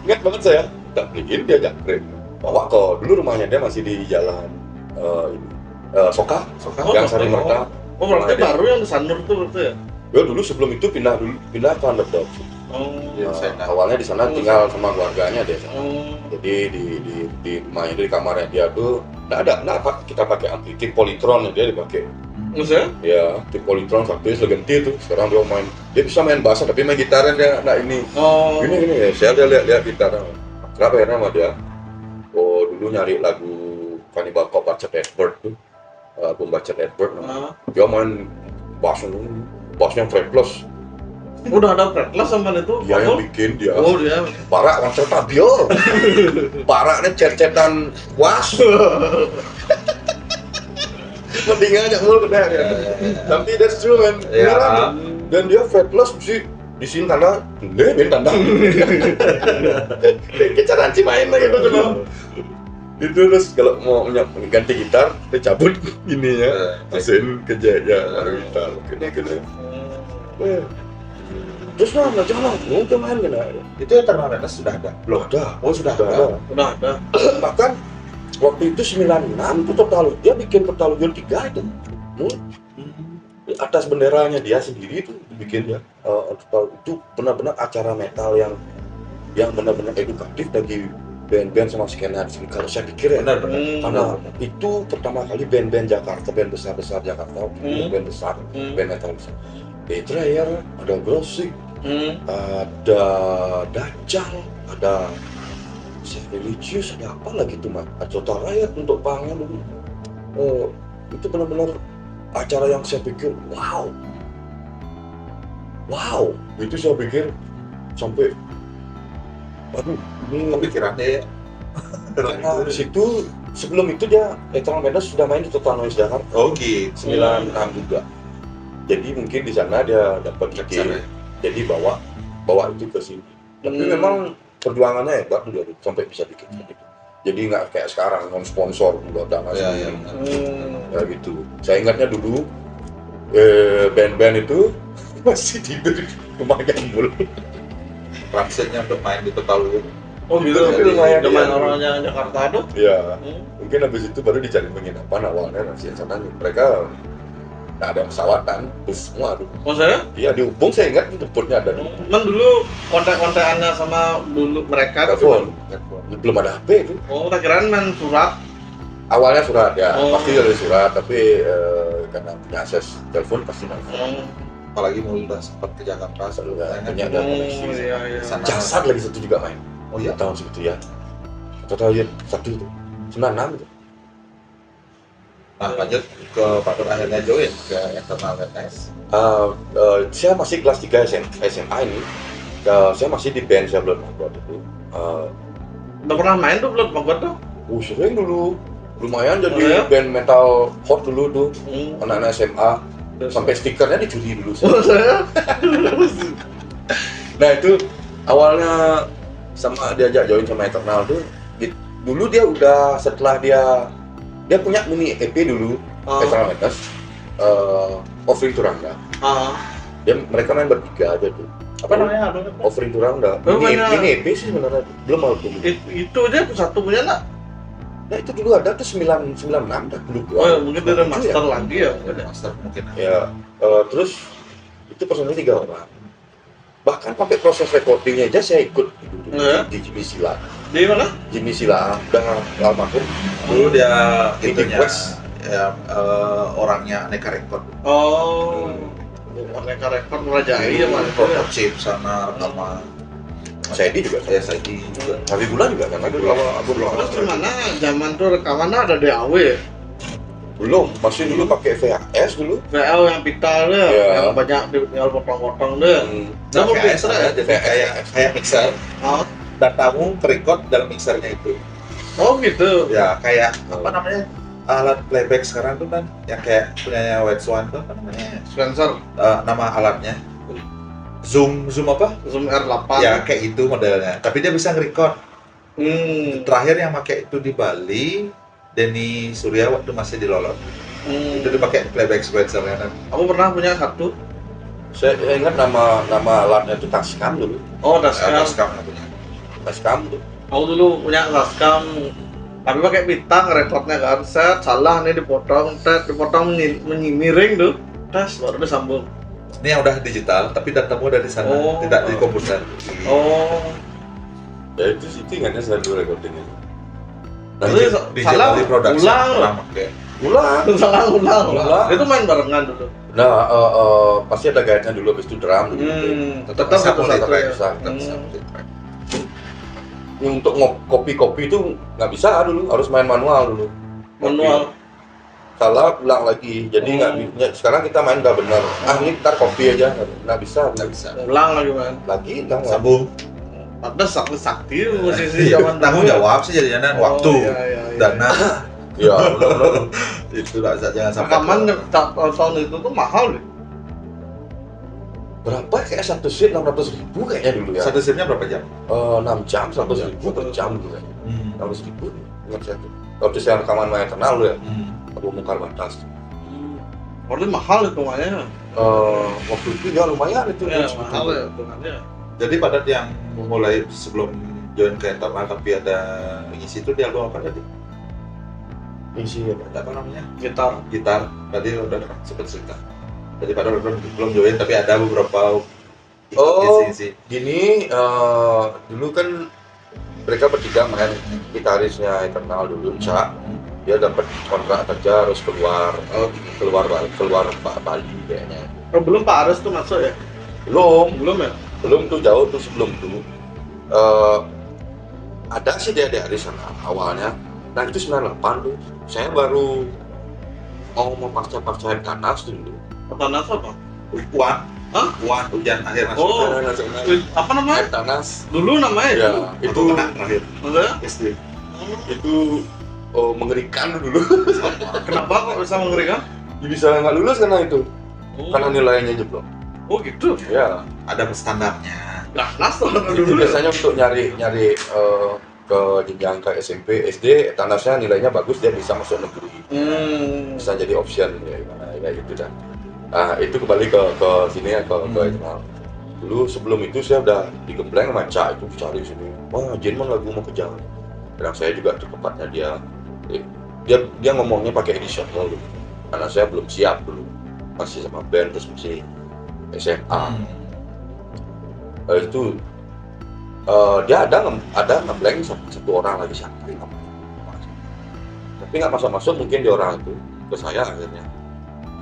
Ingat banget saya. Tak beliin dia jangkrik. Bawa ke dulu rumahnya dia masih di jalan Soka Oh, yang Sari Merta. Oh berarti baru yang di Sanur tuh berarti ya? Ya dulu sebelum itu pindah ke Underdog. Di Nah, sana. awalnya di sana tinggal sama keluarganya dia. Oh. Jadi di rumahnya di kamarnya dia tuh nggak ada kita pakai ampli tip Polytron dia dipakai. Maksudnya? Ya tip Polytron tapi Legenti tuh sekarang dia bisa main bass tapi main gitarnya dia nggak ini. Oh. Gini ya, saya lihat gitar. Kenapa ya nama dia? Oh dulu nyari lagu Cannibal Corpse Butcher Edward tuh, album Butcher Edward. Dia main bassnya fretless. Udah ada fretless sama itu? Dia yang bikin dia. Oh dia. Barak konser tabio. Baraknya cet-cetan was. Mendingan aja mulu kena ya. Tapi that's true man. Iya. Dan dia fretless sih di sini tanda, main tanda. Kecaran main lagi tuh cuma. Itu terus kalau mau ganti gitar, dia cabut ininya, mesin kerja gitar. Kena. Terus nggak jalan, mungkin main kena. Itu Eternal Madness sudah ada? Belum ada. Oh sudah ada. Udah ada. Bahkan waktu itu 96 itu total dia bikin total 3 itu. Atas benderanya dia sendiri itu bikinnya. Total itu benar-benar acara metal yang benar-benar edukatif bagi band-band sama skena di sini. Kalau saya pikir ya, Benar. karena itu pertama kali band-band Jakarta, band besar Jakarta, band besar, band metal besar. Betrayer, ada Grossing, ada Dajjal, ada Religious, ada apa lagi tuh mas? Total Riot untuk pangnya dulu. Itu benar-benar acara yang saya pikir wow, itu saya pikir sampai, aduh, ini Kepikirannya ya. karena di situ sebelum itu dia Eternal Madness sudah main di Total Noise Jakarta. Oh gitu. 96 juga. Jadi mungkin di sana dia dapat ide, jadi bawa itu ke sini. Tapi memang perjuangannya hebat juga sampai bisa bikin gitu. Jadi nggak kayak sekarang non sponsor udah dana sendiri. Ya gitu. Saya ingatnya dulu band-band itu masih tidur di rumah gambul. Translate-nya untuk main di Total Wood. Oh gitu. Tapi lumayan Udah main dia. orangnya Jakarta tuh. Ya, mungkin habis itu baru dicari penginapan awalnya nasi sana. Mereka nggak ada pesawatan, bus semua tuh. Oh saya? Iya di Ubung saya ingat tempatnya ada. Man dulu kontak-kontakannya sama dulu mereka Telepon, belum ada HP itu. Oh, tak kirain main surat. Awalnya surat ya, Oh. pasti dari surat, tapi karena punya akses telepon pasti nelfon. Apalagi mau udah sempat ke Jakarta Udah sebelumnya. punya ada koneksi. iya. Sana. Jasad lagi satu juga main. Oh iya. Tahun segitu ya. Total ya satu itu. 96 itu. Nah lanjut ke Pak akhirnya join ke Eternal Madness. Saya masih kelas 3 SMA ini. Saya masih di band saya belum buat itu. Udah pernah main tuh belum Bang tuh? Sering dulu. Lumayan Oh, jadi ya? band metal hot dulu tuh. Hmm. Anak-anak SMA sampai stikernya dicuri dulu. Oh saya? Nah itu awalnya sama diajak join sama Eternal tuh. Dulu dia udah setelah dia punya mini EP dulu, Eternal Madness, Offering to Rangga. Mereka main bertiga aja tuh. Apa namanya? Offering to Rangga. Oh, Mini mana? EP sih sebenarnya belum album. Itu aja satu punya nak? Nah itu dulu ada tuh 96 dah dulu. Oh ya, mungkin ada Lucu master lagi ya. Master mungkin. Ya, terus itu personilnya 3 orang. Bahkan sampai proses recordingnya aja saya ikut Ya. di Jimmy Sila. Di mana? Jimmy Sila udah almarhum. Dulu dia Indie itunya Quest. ya orangnya Aneka Record. Oh. Mereka rekor merajai ya mas. Prototype sana rekaman. Saya juga. SID juga. Hari bulan juga kan ada album Terus gimana? Zaman tuh rekamannya ada DAW ya? belum, masih dulu pakai VHS dulu. VL yang pita deh, Iya. yang banyak tinggal potong-potong deh. Nah, Nah, VHS ada jadi kayak mixer. Oh, Datamu kerekod dalam mixernya itu. oh gitu. Ya kayak apa namanya alat playback sekarang tuh kan yang kayak punyanya White Swan tuh apa namanya? Spencer, Nama alatnya Zoom apa? Zoom R8. Ya kayak itu modelnya. Tapi dia bisa nge-record. Hmm. Terakhir yang pakai itu di Bali, Denny Surya waktu masih di Lolot. Hmm. Itu dipakai playback sequencernya kan. Aku pernah punya satu. Saya ingat nama alatnya itu Tascam dulu. Oh, Tascam. Tascam punya. Tascam tuh. Aku dulu punya Tascam. Tapi pakai pita ngerekodnya kan. Set salah nih dipotong, tet dipotong miring tuh. Tes baru disambung. Ini yang udah digital, tapi datamu udah di sana, Oh. tidak di komputer. Oh. Ya itu settingannya selalu recordingnya. Nah, Terus salah Kali production ulang. pernah pakai. ulang. Salah ulang. Ulang. Itu main barengan dulu. Nah, pasti ada guide-nya dulu, habis itu drum dulu. Tetap bisa satu multi-track, ya. tetap bisa multi-track. Ini untuk kopi-kopi itu nggak bisa dulu, harus main manual dulu. Manual. Salah ulang lagi, jadi nggak bisa. Sekarang kita main nggak benar. Ini ntar kopi aja, nggak bisa. Nggak bisa. Ulang lagi man. Lagi ulang lagi. Sambung. Ada sakti musisi zaman Tanggung jawab sih jadinya dan waktu, iya. dana. Ya, benar-benar. Itulah jangan sampai. Rekaman tahun itu tuh mahal deh. Berapa kayak satu sheet 600.000 kayaknya dulu ya. Satu setnya berapa jam? 6 jam 100.000 per jam dulu ya. 100.000 ingat saya tuh. Waktu saya rekaman main eternal dulu ya. Aku Mungkar Batas. Orangnya mahal itu makanya. Waktu itu ya lumayan itu. Ya mahal ya hitungannya. Jadi pada yang memulai sebelum join ke Eternal tapi ada ngisi itu di album apa tadi? Isi Ada apa namanya? Gitar. Gitar. Tadi udah sempat cerita. Jadi pada belum join tapi ada beberapa Oh. isi. Gini, dulu kan mereka bertiga main, gitarisnya Eternal dulu, Cak. Dia dapat kontrak kerja harus keluar Bali kayaknya. Oh, belum Pak Ares tuh masuk ya? Belum ya? Belum tuh, jauh tuh sebelum tuh. Ada sih dia dari sana awalnya. Nah itu 98 tuh. Saya baru mau memaksa-paksain Kanas dulu. Pertanas apa? Uan. Hah? Uan ujian akhir Oh. nasional. Apa namanya? Kanas. Dulu namanya Ya, Itu itu kena terakhir. Maksudnya? SD. itu mengerikan dulu. Kenapa kok bisa mengerikan? Bisa nggak lulus karena itu. Karena nilainya jeblok. Oh gitu. Ya. Ada standarnya. Nas tuh Itu dulu. biasanya untuk nyari ke jenjang ke SMP, SD, tanasnya nilainya bagus, dia bisa masuk negeri, bisa jadi option ya gitu dah. Nah itu kembali ke sini ya ke Eternal. Dulu sebelum itu saya udah digembleng sama Cak itu cari sini. Wah Jenman lagu mau kejar. Dan saya juga tuh tempatnya dia ngomongnya pakai editional gitu. Karena saya belum siap dulu, masih sama band terus masih SMA. Itu dia ada ngeblank satu orang lagi siapa tapi nggak masuk mungkin di orang itu ke saya akhirnya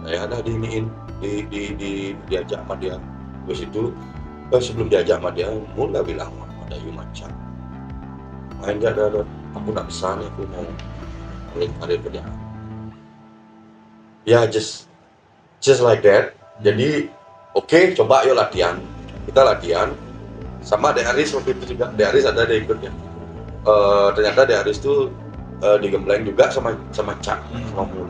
saya ada diiniin diajak sama dia terus itu sebelum diajak sama dia mulai bilang ada Yumacan main gak ada aku nggak bisa nih aku mau karir kerja ya just like that jadi oke, coba yuk latihan kita latihan sama De Aris waktu itu juga, De Aris ada dia ikutnya. Ternyata De Aris tuh digembleng juga sama Cak, sama Mul.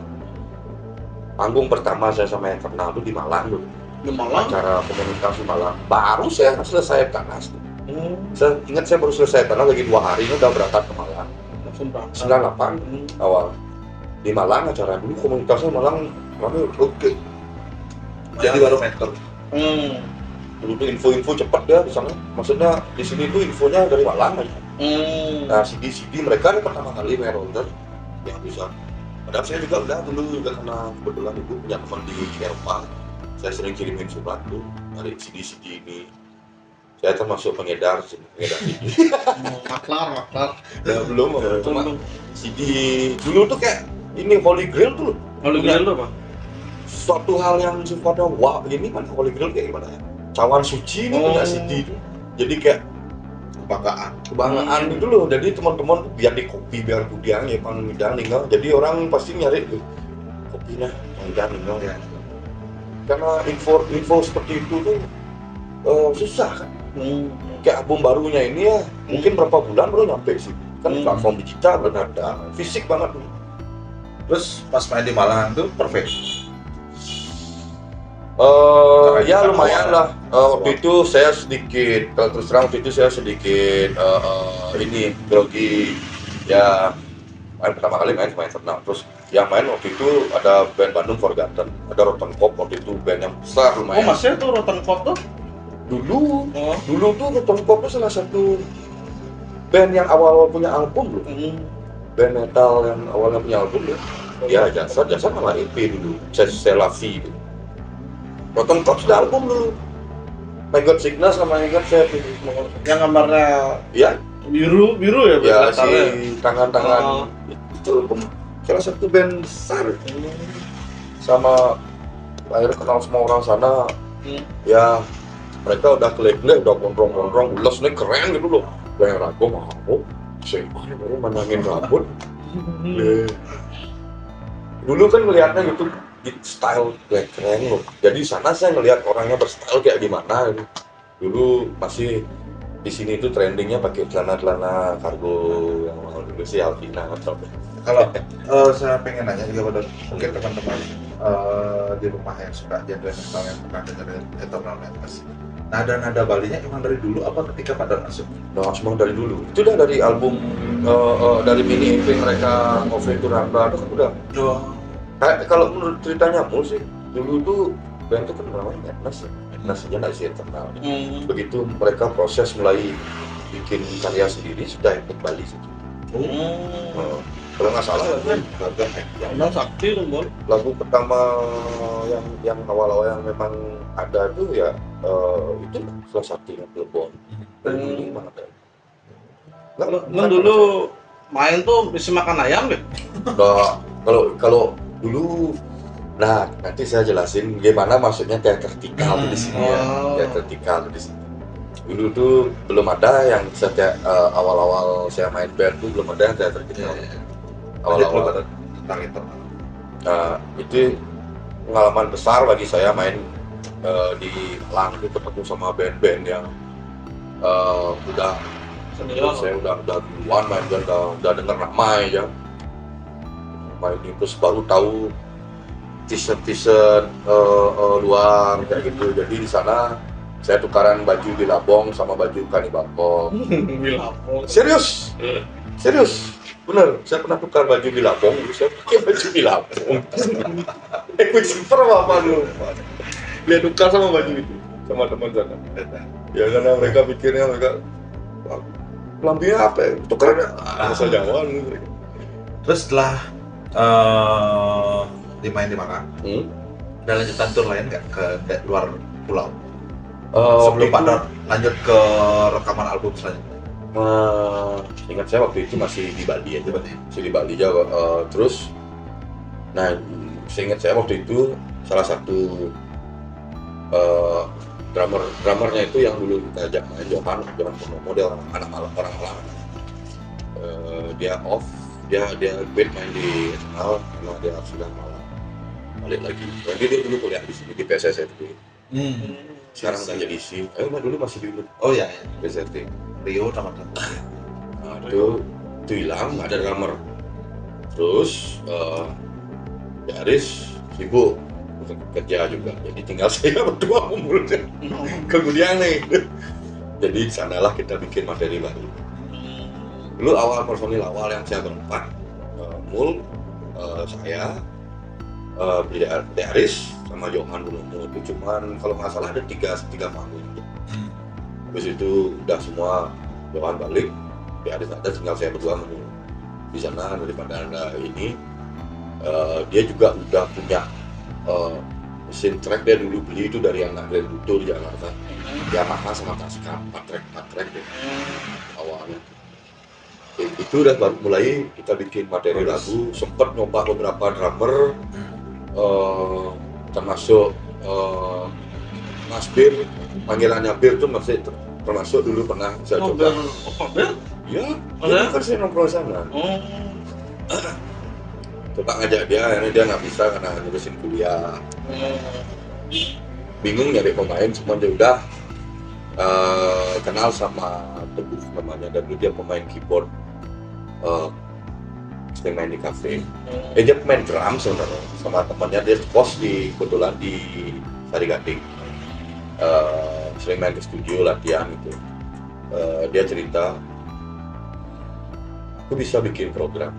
Panggung pertama saya sama Eternal tuh di Malang tuh. Di Malang? Acara komunitas di Malang. Baru saya selesai Kanas tuh. Saya ingat saya baru selesai Eternal lagi 2 hari ini udah berangkat ke Malang. 98 awal. Di Malang acara dulu komunitasnya Malang kami oke. Jadi barometer. Dulu tuh info-info cepat ya di sana. Maksudnya di sini tuh infonya dari Malang aja. Nah CD mereka nih pertama kali main router yang bisa. Padahal saya juga udah dulu karena kebetulan ibu punya teman di Eropa. Saya sering kirimin surat tuh dari CD ini. Saya termasuk pengedar CD. Maklar. Ya belum, cuma CD dulu tuh kayak ini Holy Grail tuh. Holy Grail itu apa? Suatu hal yang sifatnya wah ini mana Holy Grail kayak gimana ya? Cawan suci ini punya CD itu. Jadi kayak kebanggaan gitu loh. Jadi teman-teman biar di kopi biar budiang ya Bang Midang ninggal. Jadi orang pasti nyari tuh kopinya Midang ninggal ya. Karena info seperti itu tuh susah kan. Kayak album barunya ini ya mungkin berapa bulan baru nyampe sih. Kan platform digital belum ada, fisik banget. Terus pas main di Malang tuh perfect. Ya lumayan lah. Waktu itu saya sedikit, kalau terus terang waktu itu saya sedikit ini grogi. Ya main pertama kali main Eternal. Terus yang main waktu itu ada band Bandung Forgotten, ada Rotten Pop waktu itu band yang besar lumayan. Oh masih tuh Rotten Pop tuh? Dulu tuh Rotten Pop tuh salah satu band yang awal punya album loh. Band metal yang awalnya punya album ya. Ya jasa malah EP dulu. Saya Lavi itu. Rotom Corps sudah album dulu. My God Signal sama My God Shape itu semua. Yang gambarnya Ya, biru ya ya latarnya. si tangan-tangan Oh. itu salah satu band besar sama akhirnya kenal semua orang sana. Ya mereka udah kelek-kelek, udah gondrong-gondrong, ulas nih keren gitu loh. Yang ragu mau, sih baru menangin rambut. Dulu kan ngelihatnya gitu style keren loh. Jadi sana saya ngelihat orangnya berstyle kayak gimana gitu. Dulu masih di sini itu trendingnya pakai celana-celana kargo yang mahal dulu sih Alvina atau Kalau saya pengen nanya juga pada mungkin teman-teman di rumah yang suka genre metal yang pernah dengerin Eternal Madness. Nada-nada Balinya emang dari dulu apa ketika pada masuk? nah, semua dari dulu. Itu udah dari album dari mini EP mereka Oven to Ramba itu kan udah. Kayak kalau menurut ceritanya Mul sih dulu tuh band itu kan namanya Madness ya. Madness aja nggak sih Eternal. Begitu mereka proses mulai bikin karya sendiri sudah ikut Bali sih. Kalau nggak salah Emang sakti tuh, Bol. lagu pertama yang awal-awal yang memang ada tuh ya itu salah satu yang Plebon. Dan ini mana ada? Lu dulu main tuh bisa makan ayam deh. Nah, kalau dulu, nah nanti saya jelasin gimana maksudnya teatrikal di sini ya, teatrikal di sini. Dulu tuh belum ada yang setiap awal-awal saya main band tuh belum ada yang teatrikal. Awal-awal tentang Eternal. itu pengalaman besar bagi saya main di Malang itu ketemu sama band-band yang udah saya udah duluan main dan udah denger nama aja main itu terus baru tahu t-shirt luar kayak gitu. Jadi di sana saya tukaran baju di Labong sama baju Cannibal Corpse. Serius bener, saya pernah tukar baju di Labong, saya pakai baju di Labong. Quicksilver apa dulu? Dia tukar sama baju itu, sama teman sana. Ya karena mereka pikirnya mereka lampinya apa ya? Tukarnya bahasa Jawa gitu. Terus setelah dimain di Malang, ada lanjutan tur lain nggak ke luar pulau? Sebelum pada lanjut ke rekaman album selanjutnya? Ingat saya waktu itu masih di Bali aja, masih di Bali aja. Terus, nah, seingat saya waktu itu salah satu drummernya itu yang dulu kita ajak main Johan model anak malam orang malam. Dia off, dia quit main di Eternal karena dia sudah malam balik lagi. Jadi dia dulu kuliah di sini di PSSFT. Sekarang udah jadi isi. Dulu masih di Oh ya, PSSFT. Rio teman-teman. Nah, itu hilang, nggak ada drummer. Terus Aris sibuk kerja juga, jadi tinggal saya berdua ngumpulnya. Kemudian nih, jadi di sanalah kita bikin materi baru. Dulu awal personil awal yang saya berempat, Mul, saya, Aris sama Johan dulu. Itu cuman kalau nggak salah ada tiga panggung. Habis itu udah semua Johan balik, Aris ada, tinggal saya berdua menunggu di sana. Daripada ada ini, dia juga udah punya mesin track. Dia dulu beli itu dari anak Grand Duto di Jakarta, Yamaha sama Tasca 4 track deh awalnya. Itu udah baru mulai kita bikin materi lagu, sempet nyoba beberapa drummer, termasuk Mas Bir, panggilannya Bir tuh masih termasuk dulu pernah saya coba. Bir? Iya, dia kan saya nongkrong sana. Coba ngajak dia, dia nggak bisa karena ngurusin kuliah. Bingung nyari pemain, semua dia udah kenal sama Teguh namanya, dan dia pemain keyboard, sering main di cafe. Dia pemain drum sebenarnya sama temannya, dia kos kebetulan di Sari Gading. Sering main ke studio latihan gitu. Dia cerita, aku bisa bikin program.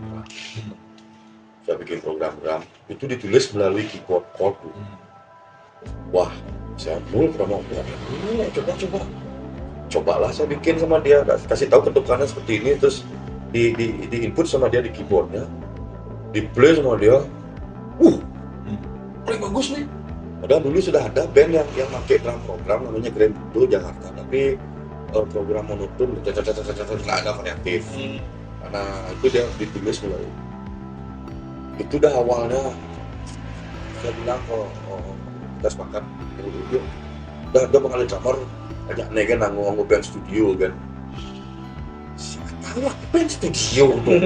Saya bikin program itu ditulis melalui keyboard chord. Wah, saya Mul pernah mau bilang, cobalah saya bikin sama dia, kasih tahu ketukannya seperti ini, terus di input sama dia di keyboardnya, di play sama dia, paling bagus nih. Padahal dulu sudah ada band yang pakai drum program namanya Grand Budo Jakarta, tapi program monoton, nggak ada variatif. Karena itu dia ditulis mulai. Itu dah awalnya saya bilang kita sepakat, udah mengalir drummer, ajak nih kan nanggung band studio kan. Siapa band studio tuh?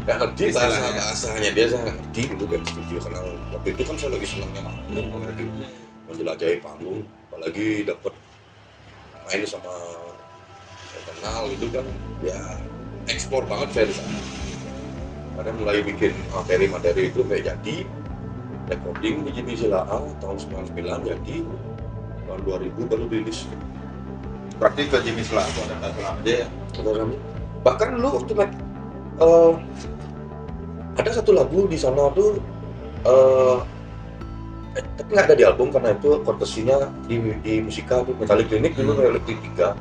Gak ngerti bahasanya dia, saya nggak ngerti gitu band studio karena waktu itu kan saya lagi senangnya manggung, lagi menjelajahi panggung, apalagi dapat main sama yang kenal gitu kan, ya eksplor banget saya di sana. Karena mulai bikin materi itu kayak jadi recording di Jimmy Sila A tahun 99 jadi tahun 2000 baru rilis. Berarti ke Jimmy Sila itu ada aja ya? Bahkan lu waktu ada satu lagu di sana tuh tapi nggak ada di album karena itu kontesinya di Musika tuh Metallic Clinic dulu Metallic 3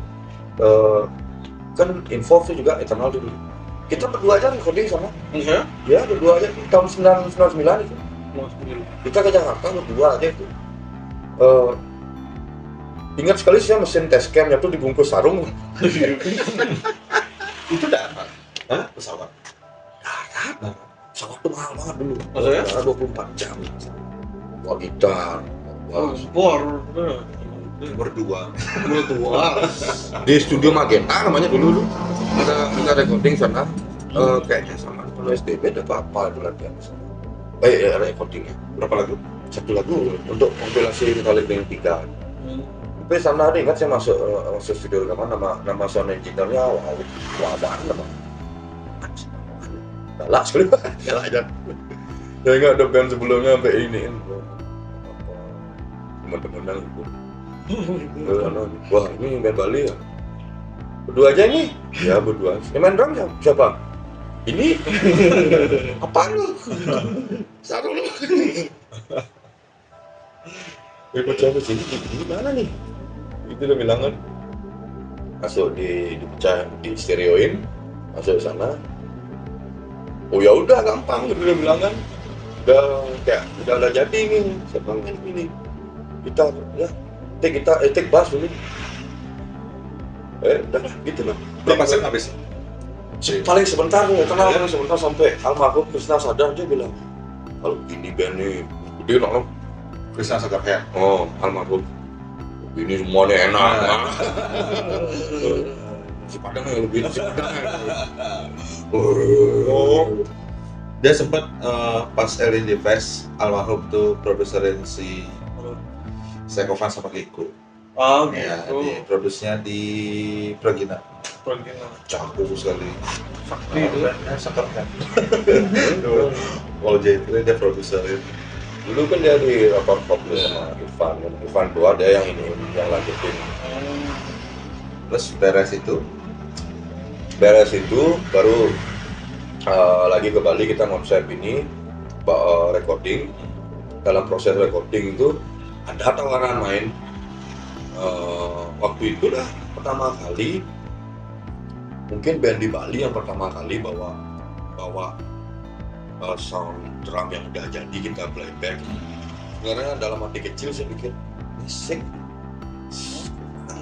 kan Involve juga Eternal dulu. Kita berdua aja recording sama. Ya berdua aja tahun 1999 itu. Kita ke Jakarta berdua aja itu. Ingat sekali sih mesin test camnya tuh dibungkus sarung. Itu dapat? Hah? Pesawat? Darat. Pesawat tuh mahal banget dulu. Maksudnya? 24 jam. Bawa gitar, Berdua. di studio Magenta namanya dulu kita recording sana kayaknya sama kalau SDB ada apa itu latihan sana. Recordingnya Berapa lagu? satu lagu untuk kompilasi Metallic dengan 3. Tapi sana ada ingat saya masuk studio rekaman nama sound engineer-nya wah banget nama galak sekali galak aja. Ya ingat ada band sebelumnya sampai ini teman-teman gitu. Wah ini band Bali ya? Berdua aja nih? Ya berdua. Yang main drum siapa? Ini? Apaan lu? Satu lu? Ikut siapa sini? Ini mana nih? Itu udah bilang kan masuk dipecah, di stereoin, masuk ke sana. Oh ya udah gampang, udah bilang kan. Udah jadi nih, siapa main ini? Gitar, ya. Take bass dulu. Udah gitu lah. Berapa set habis? Paling sebentar nih, paling sebentar sampai almarhum Krisna sadar dia bilang, kalau gini band nih, dia nak Krisna Sagarhead. oh almarhum, ini semuanya enak. Si Padang yang lebih si Padang. Dia sempat pas LED Fest almarhum tuh produserin si Sekovan sama Kiko. Ya, di produsnya di Pragina. Campur sekali. Sakti itu kan, Sagarhead. Kalau jadi dia produserin. Dulu kan dia di rekor pop sama Ivan Boa ada yang ini yang lanjutin. Terus beres itu baru lagi ke Bali kita konsep ini recording. Dalam proses recording itu ada tawaran main waktu itu dah pertama kali mungkin band di Bali yang pertama kali bawa sound drum yang udah jadi kita playback. Sebenarnya dalam hati kecil saya pikir musik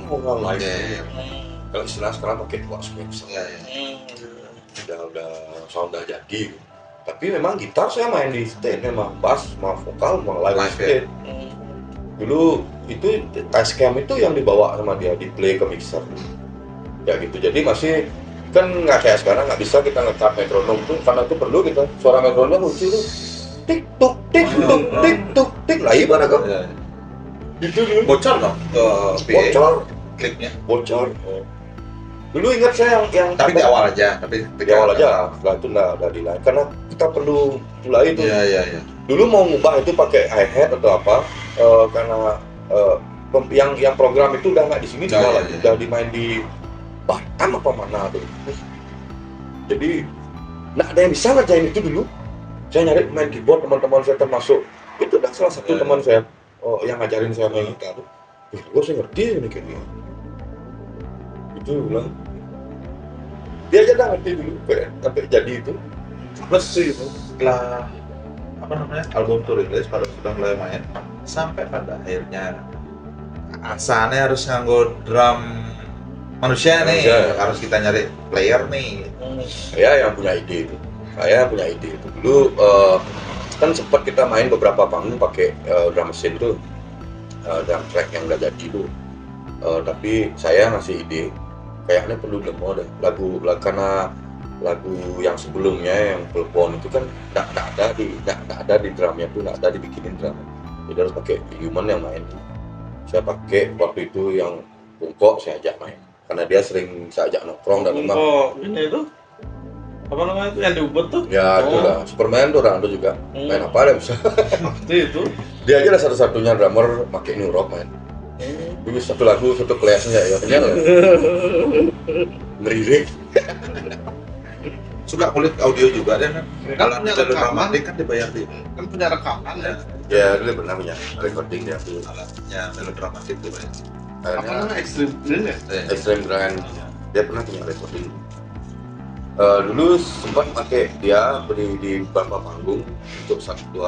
orang lain. Kalau istilah sekarang pakai box mix. Udah sound udah jadi. Tapi memang gitar saya main di stage, memang bass, sama vokal, sama live stage. Dulu itu Tascam itu yang dibawa sama dia, di play ke mixer. Ya gitu, jadi masih kan nggak kayak sekarang nggak bisa kita ngekat metronom tuh, karena itu perlu kita suara metronom lucu tuh tik tuk tik tuk tik tuk tik lah ibarat kan. Gitu dulu. Bocor dong? Bocor, Klipnya. bocor. Dulu ingat saya yang Tapi di awal aja. Tapi di awal aja, setelah itu nggak dilain karena kita perlu mulai itu. Iya. Dulu mau ngubah itu pakai hi-hat atau apa karena yang program itu udah nggak di sini, udah dimain di Batam apa mana tuh. Jadi nggak ada yang bisa ngerjain itu dulu. Saya nyari main keyboard, teman-teman saya termasuk itu dah salah satu teman saya yang ngajarin saya main gitar. Gue saya ngerti ini kayaknya. Itu bilang dia aja dah ngerti dulu sampai jadi itu. Plus sih itu setelah album tuh rilis pada sudah mulai main sampai pada akhirnya asalnya harus nganggo drum manusia nih, Manusia. harus kita nyari player nih. Saya yang punya ide itu. Dulu kan sempat kita main beberapa panggung pakai drum mesin tuh, drum track yang udah jadi tuh. Tapi saya ngasih ide, kayaknya perlu demo deh lagu karena lagu yang sebelumnya yang telepon itu kan nggak ada di drumnya tuh, nggak ada dibikinin drum. Jadi harus pakai human yang main. Saya pakai waktu itu yang Bungkok saya ajak main karena dia sering saya ajak nongkrong dan memang ini itu apa namanya itu yang di Ubud tuh? ya itu lah Superman tuh orang itu juga main apa ada bisa. Itu. Dia aja lah satu-satunya drummer pakai new rock main. Dulu satu lagu satu kelasnya ya kenyal ya. Ngeririk. Suka kulit audio juga deh kan. Kalau punya misalnya rekaman. dramatik kan dibayar di Kan punya rekaman ya. Ya dia pernah punya recording dia tuh. alatnya melodramatik dibayar. Apa Akhirnya namanya Extreme Green ya? Extreme Grand dia pernah punya recording. Dulu sempat pakai dia beri di beberapa panggung untuk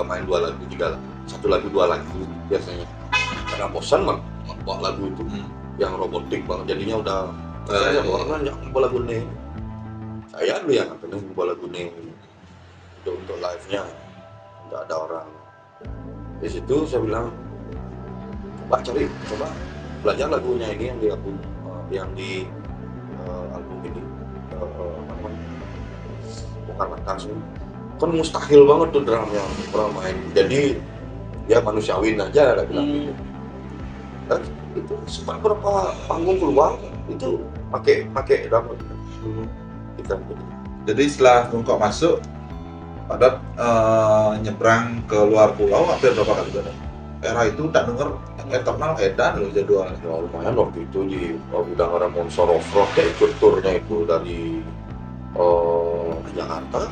main dua lagu tiga lagu, satu lagu dua lagu biasanya karena bosan bawa lagu itu yang robotik banget jadinya udah saya bawa kan yang bawa lagu nih saya dulu yang akhirnya bawa lagu nih untuk live nya nggak ada orang di situ. Saya bilang coba belajar lagunya ini yang di album album ini bukan langsung kan mustahil banget tuh drum yang pernah main, jadi ya manusiawiin aja lah bilang gitu. Dan itu sempat berapa panggung keluar itu pakai drum dulu kita gitu. Jadi setelah Bungkok masuk, pada nyebrang ke luar pulau hampir berapa kali ada? Era itu tak denger Eternal edan loh jadwalnya. Ya lumayan waktu itu di bidang orang Monster of Rock ya ikut turnya itu dari Jakarta,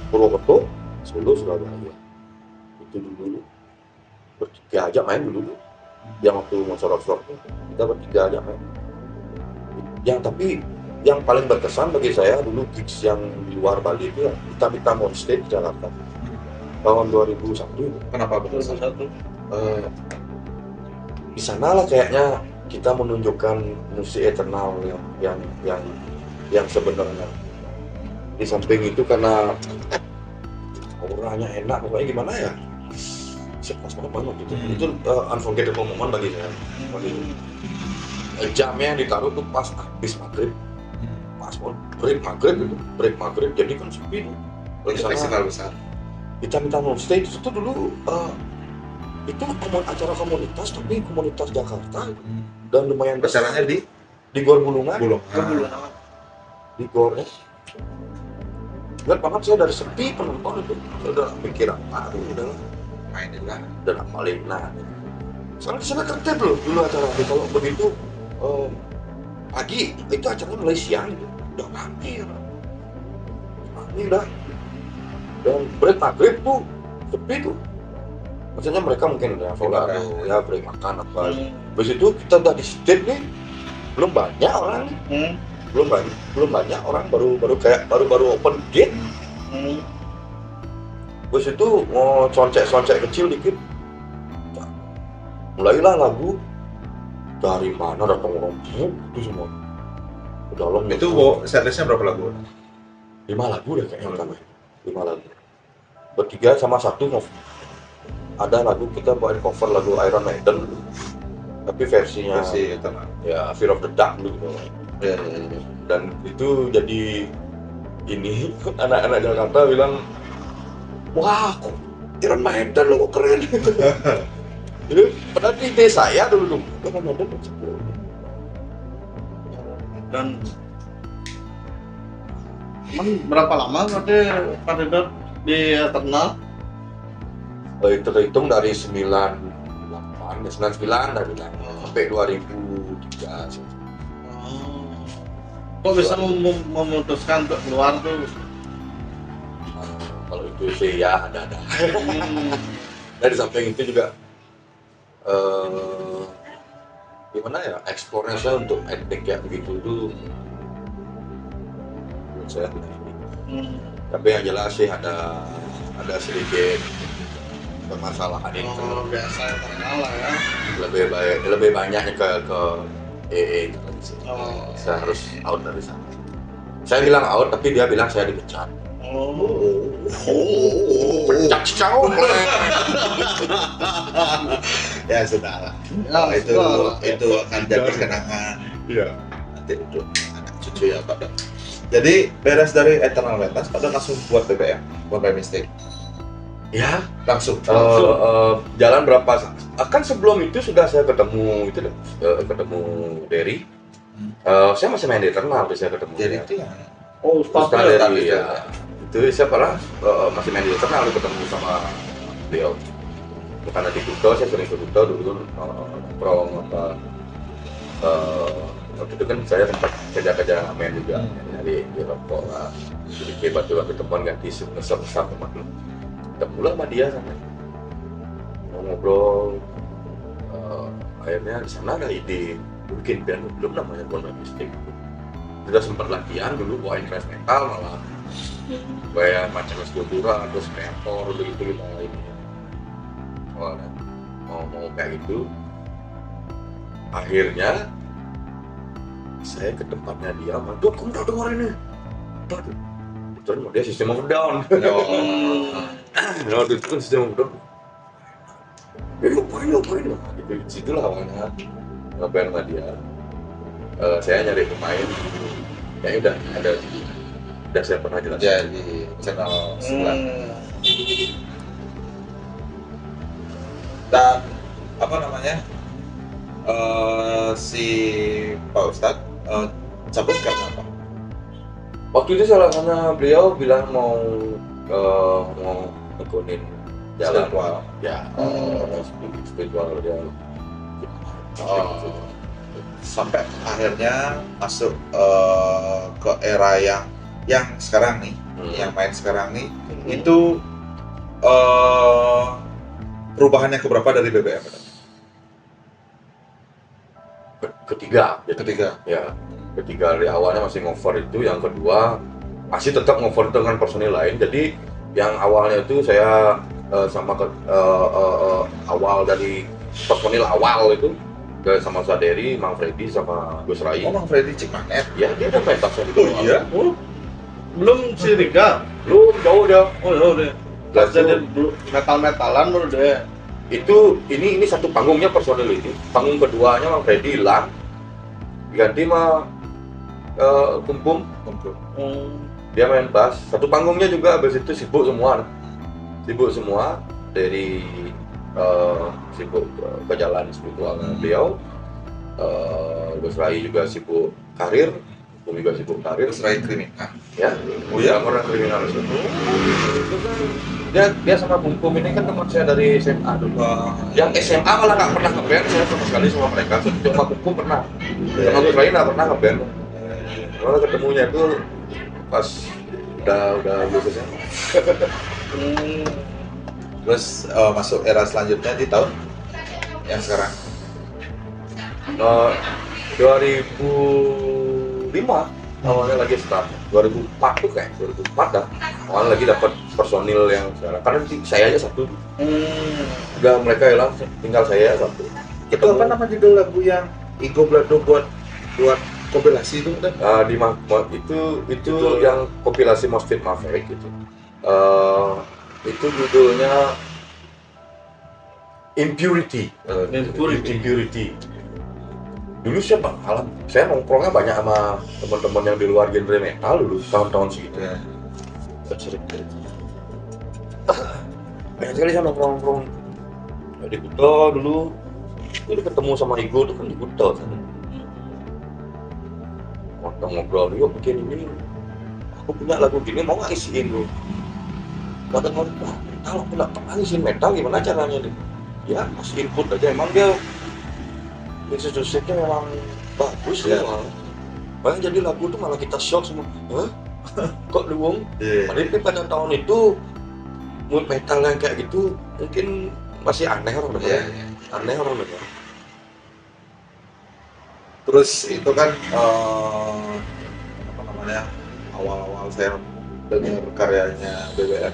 Purwokerto, Solo, Surabaya. Itu dulu bertiga aja main dulu. Yang waktu Monster of Rock kita bertiga aja main. Tapi yang paling berkesan bagi saya dulu gigs yang di luar Bali itu ya kita on stage di Jakarta tahun 2001. Kenapa betul? Satu. Di sana lah kayaknya kita menunjukkan musik Eternal yang sebenarnya. Di samping itu karena auranya enak, pokoknya gimana ya? Pas banget gitu. Itu unforgettable moment bagi saya. Jamnya yang ditaruh tuh pas habis maghrib, pas break maghrib, jadi kan sepi. Di sana Festival besar. kita minta on stage itu dulu itu acara komunitas tapi komunitas Jakarta dan lumayan besar. Acaranya di Gor Bulungan. Bulungan. Di Gor ya. Ingat banget saya dari sepi penonton itu saya udah mikir apa udah mainin lah. dan apalin nah. Soalnya di sana tertib loh dulu acara itu kalau begitu pagi itu acaranya mulai siang gitu. Udah rame udah dan break maghrib tuh sepi tuh. Maksudnya mereka mungkin ya sholat ya break makan apa. Habis itu kita udah di stage nih belum banyak orang belum banyak orang baru open gate. Habis itu mau soncek kecil dikit mulailah lagu dari mana datang orang itu semua ke dalam Itu setlistnya berapa lagu? 5 lagu deh kayaknya pertama 5 lagu bertiga sama satu ada lagu kita buat cover lagu Iron Maiden tapi versinya Versi Eternal. ya Fear of the Dark dulu gitu. Ya. Dan itu jadi ini anak-anak Jakarta bilang wah kok Iron Maiden lo kok keren. Jadi padahal di desa saya dulu Iron Maiden Dan berapa lama berarti Pak Dedot di Eternal? itu terhitung dari 99 dari sampai 2003. Kok bisa memutuskan untuk keluar tuh? Kalau itu sih ya ada. Nah di samping itu juga gimana ya eksplornya saya untuk etnik kayak begitu tuh menurut saya tidak ini. Tapi yang jelas sih ada sedikit permasalahan itu. Biasa terkenal lah ya. Lebih banyaknya ke EE gitu kan sih. Saya harus out dari sana. Saya bilang out, tapi dia bilang saya dipecat. Pecat cowok. Ya sudah lah. Ya, Itu akan jadi kenangan. Iya. Nanti untuk anak cucu ya Pak Dok. Jadi beres dari Eternal Wetlands, Pak Dok langsung buat BBM, buat by mistake. Ya, Langsung. jalan berapa? Kan sebelum itu sudah saya ketemu ketemu Derry. Saya masih main di Eternal, saya ketemu. Jadi dia. itu yang Ustaz Ustaz Derry, ya. ya. Itu saya pernah masih main di Eternal ketemu sama beliau. Karena di Kuto, saya sering ke Kuto dulu nongkrong apa. Waktu itu kan saya sempat kerja main juga di rokok lah. Jadi kebetulan ketemuan ganti ngesep sama teman. Ketemu lah sama dia sampai ngobrol. Akhirnya di sana ada ide bikin band, belum namanya Bond Mystic. Sudah sempat latihan dulu bawain thrash metal malah kayak macam Skulptura terus mentor begitu kita ini soalnya mau kayak gitu. Akhirnya saya ke tempatnya dia, mantul kamu udah dengar ini terus dia System of a Down. Waktu itu kan System of a Down ngapain gitu, situlah awalnya ngeband sama dia. Saya nyari pemain kayaknya udah saya pernah jelas ya di channel sebelah. Dan apa namanya si Pak Ustadz cabut karena apa? Waktu itu salah satunya beliau bilang mau nekunin jalan Spiritual. ya spiritual dia. Sampai akhirnya masuk ke era yang sekarang nih, yang main sekarang nih, itu perubahannya keberapa dari BBM? Ketiga ya, ketiga dari awalnya masih ngover itu, yang kedua masih tetap ngover dengan personil lain. Jadi yang awalnya itu saya sama awal dari personil awal itu sama Saderi, Mang Freddy sama Gus Rai. Oh, Mang Freddy Cikmanet. Ya dia udah pentas saya Oh iya? Belum si Riga. Belum jauh dia. Oh deh. Pas jadi metal-metalan dulu deh. Itu ini satu panggungnya personil ini. Panggung keduanya Mang Freddy hilang. Diganti sama Kumpum. Dia main bass. Satu panggungnya juga habis itu sibuk semua dari sibuk ke jalan spiritual beliau. Gus Rai juga sibuk karir, Bumi juga sibuk karir. Gus Rai kriminal. Ya, Oh ya? orang kriminal itu. Dia sama Bum ini kan teman saya dari SMA dulu. Yang SMA malah nggak pernah ngeband saya sama sekali sama mereka. Cuma Bum pernah. Sama Gus Rai nggak pernah ngeband. Malah ketemunya itu pas udah lulus SMA. Terus masuk era selanjutnya di tahun yang sekarang. 2005 awalnya lagi start. 2004 tuh kayak 2004 dah. Awalnya lagi dapat personil yang sekarang. Karena saya aja satu. Udah mereka hilang, tinggal saya satu. Itu apa nama judul lagu yang Igo Blado buat kompilasi itu kan? Itu yang kompilasi Most Fit Maverick gitu. Itu judulnya Impurity. Dulu saya nongkrongnya banyak sama teman-teman yang di luar genre metal dulu tahun-tahun segitu. Ya. Banyak sekali saya nongkrong di Kuto dulu. Jadi ketemu sama Igo tuh kan di Kuto. Ngobrol yuk bikin ini. Aku punya lagu gini mau nggak isiin lu? Kata orang, wah metal aku nggak pernah ngisiin metal, gimana caranya nih? Ya masih input aja, emang dia musiknya memang bagus ya. Bahkan jadi lagu tuh malah kita shock semua. Hah? Kok luung? Padahal pada tahun itu mood metal yang kayak gitu mungkin masih aneh orang dengar. Aneh orang dengar. Terus itu kan apa namanya, awal-awal saya dengar karyanya BBM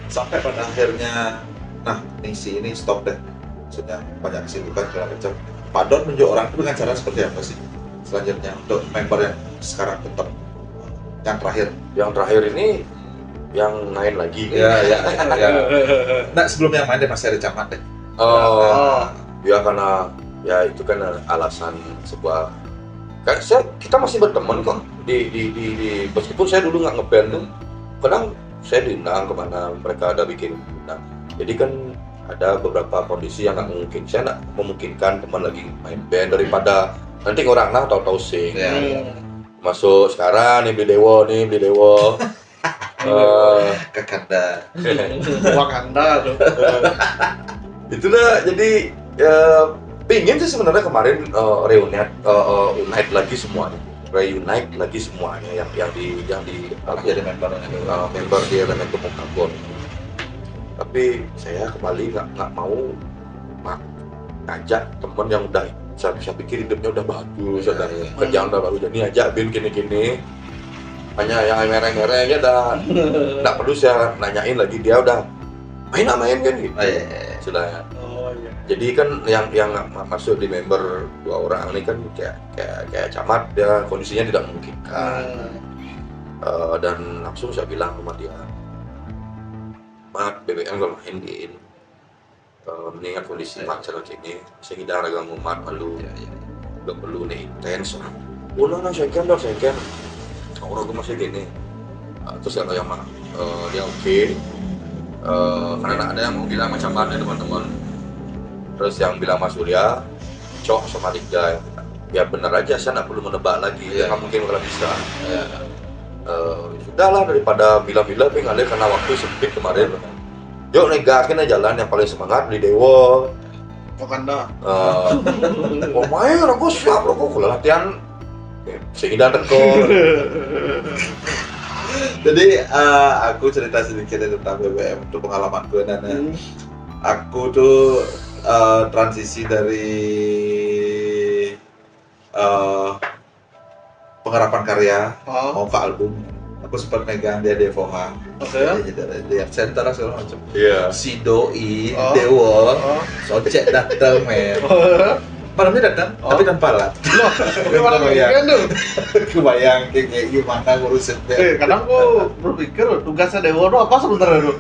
sampai pada akhirnya nah ini stop deh, maksudnya banyak kesibukan segala macam. Pak Don menunjuk orang itu dengan cara seperti apa sih selanjutnya untuk member yang sekarang tetap yang terakhir? Yang terakhir ini yang main lagi. Ya. Nah sebelum yang main deh masih ada camat deh. Ya karena ya itu kan alasan sebuah kan kita masih berteman kok di meskipun saya dulu nggak ngeband tuh kadang saya diundang kemana mereka ada bikin undang. Jadi kan ada beberapa kondisi yang nggak mungkin saya nggak memungkinkan teman lagi main band daripada nanti orang nah tahu sing masuk sekarang nih beli dewo Kakanda Wakanda tuh. itulah jadi pingin sih sebenarnya kemarin reunite lagi semuanya yang di jadi member member di Elementum Mokabon. Tapi saya kembali nggak mau ngajak temen yang udah saya pikir hidupnya udah bagus, udah kerjaan udah bagus, jadi ajak bin gini hanya yang mereng-mereng ya dah nggak perlu saya nanyain lagi dia udah main kan gitu. Sudah. Jadi kan yang masuk di member 2 orang ini kan kayak camat dia kondisinya tidak memungkinkan. Dan langsung saya bilang sama dia, Mat, BBM gak main di ini. Mengingat kondisi Mat seperti ini, saya tidak agak Mat malu, gak perlu nih intens. Ulah saya kan, orang gue masih gini. Terus kata yang dia oke. Karena ada yang mau bilang macam mana teman-teman. Terus yang bilang Mas Surya, Cok sama Rida, ya benar aja, saya nggak perlu menebak lagi, nggak mungkin kalau bisa. Sudahlah daripada bila-bila ngalir karena waktu sempit kemarin. Yuk negakin aja jalan yang paling semangat beli dewo. Wakanda. Main aku siap aku kalau latihan sehingga teko. Jadi aku cerita sedikit tentang BBM untuk pengalamanku dan aku tuh transisi dari pengharapan karya mau ke album. Aku sempat megang dia Devoha, di center segala macam. Si Doi, Dewo, Socek datang men. Malamnya datang, tapi tanpa alat. Loh, kebayang tuh. Kebayang kayak gimana ngurusin band. Kadang aku berpikir tugasnya Dewo itu apa sebenarnya tuh?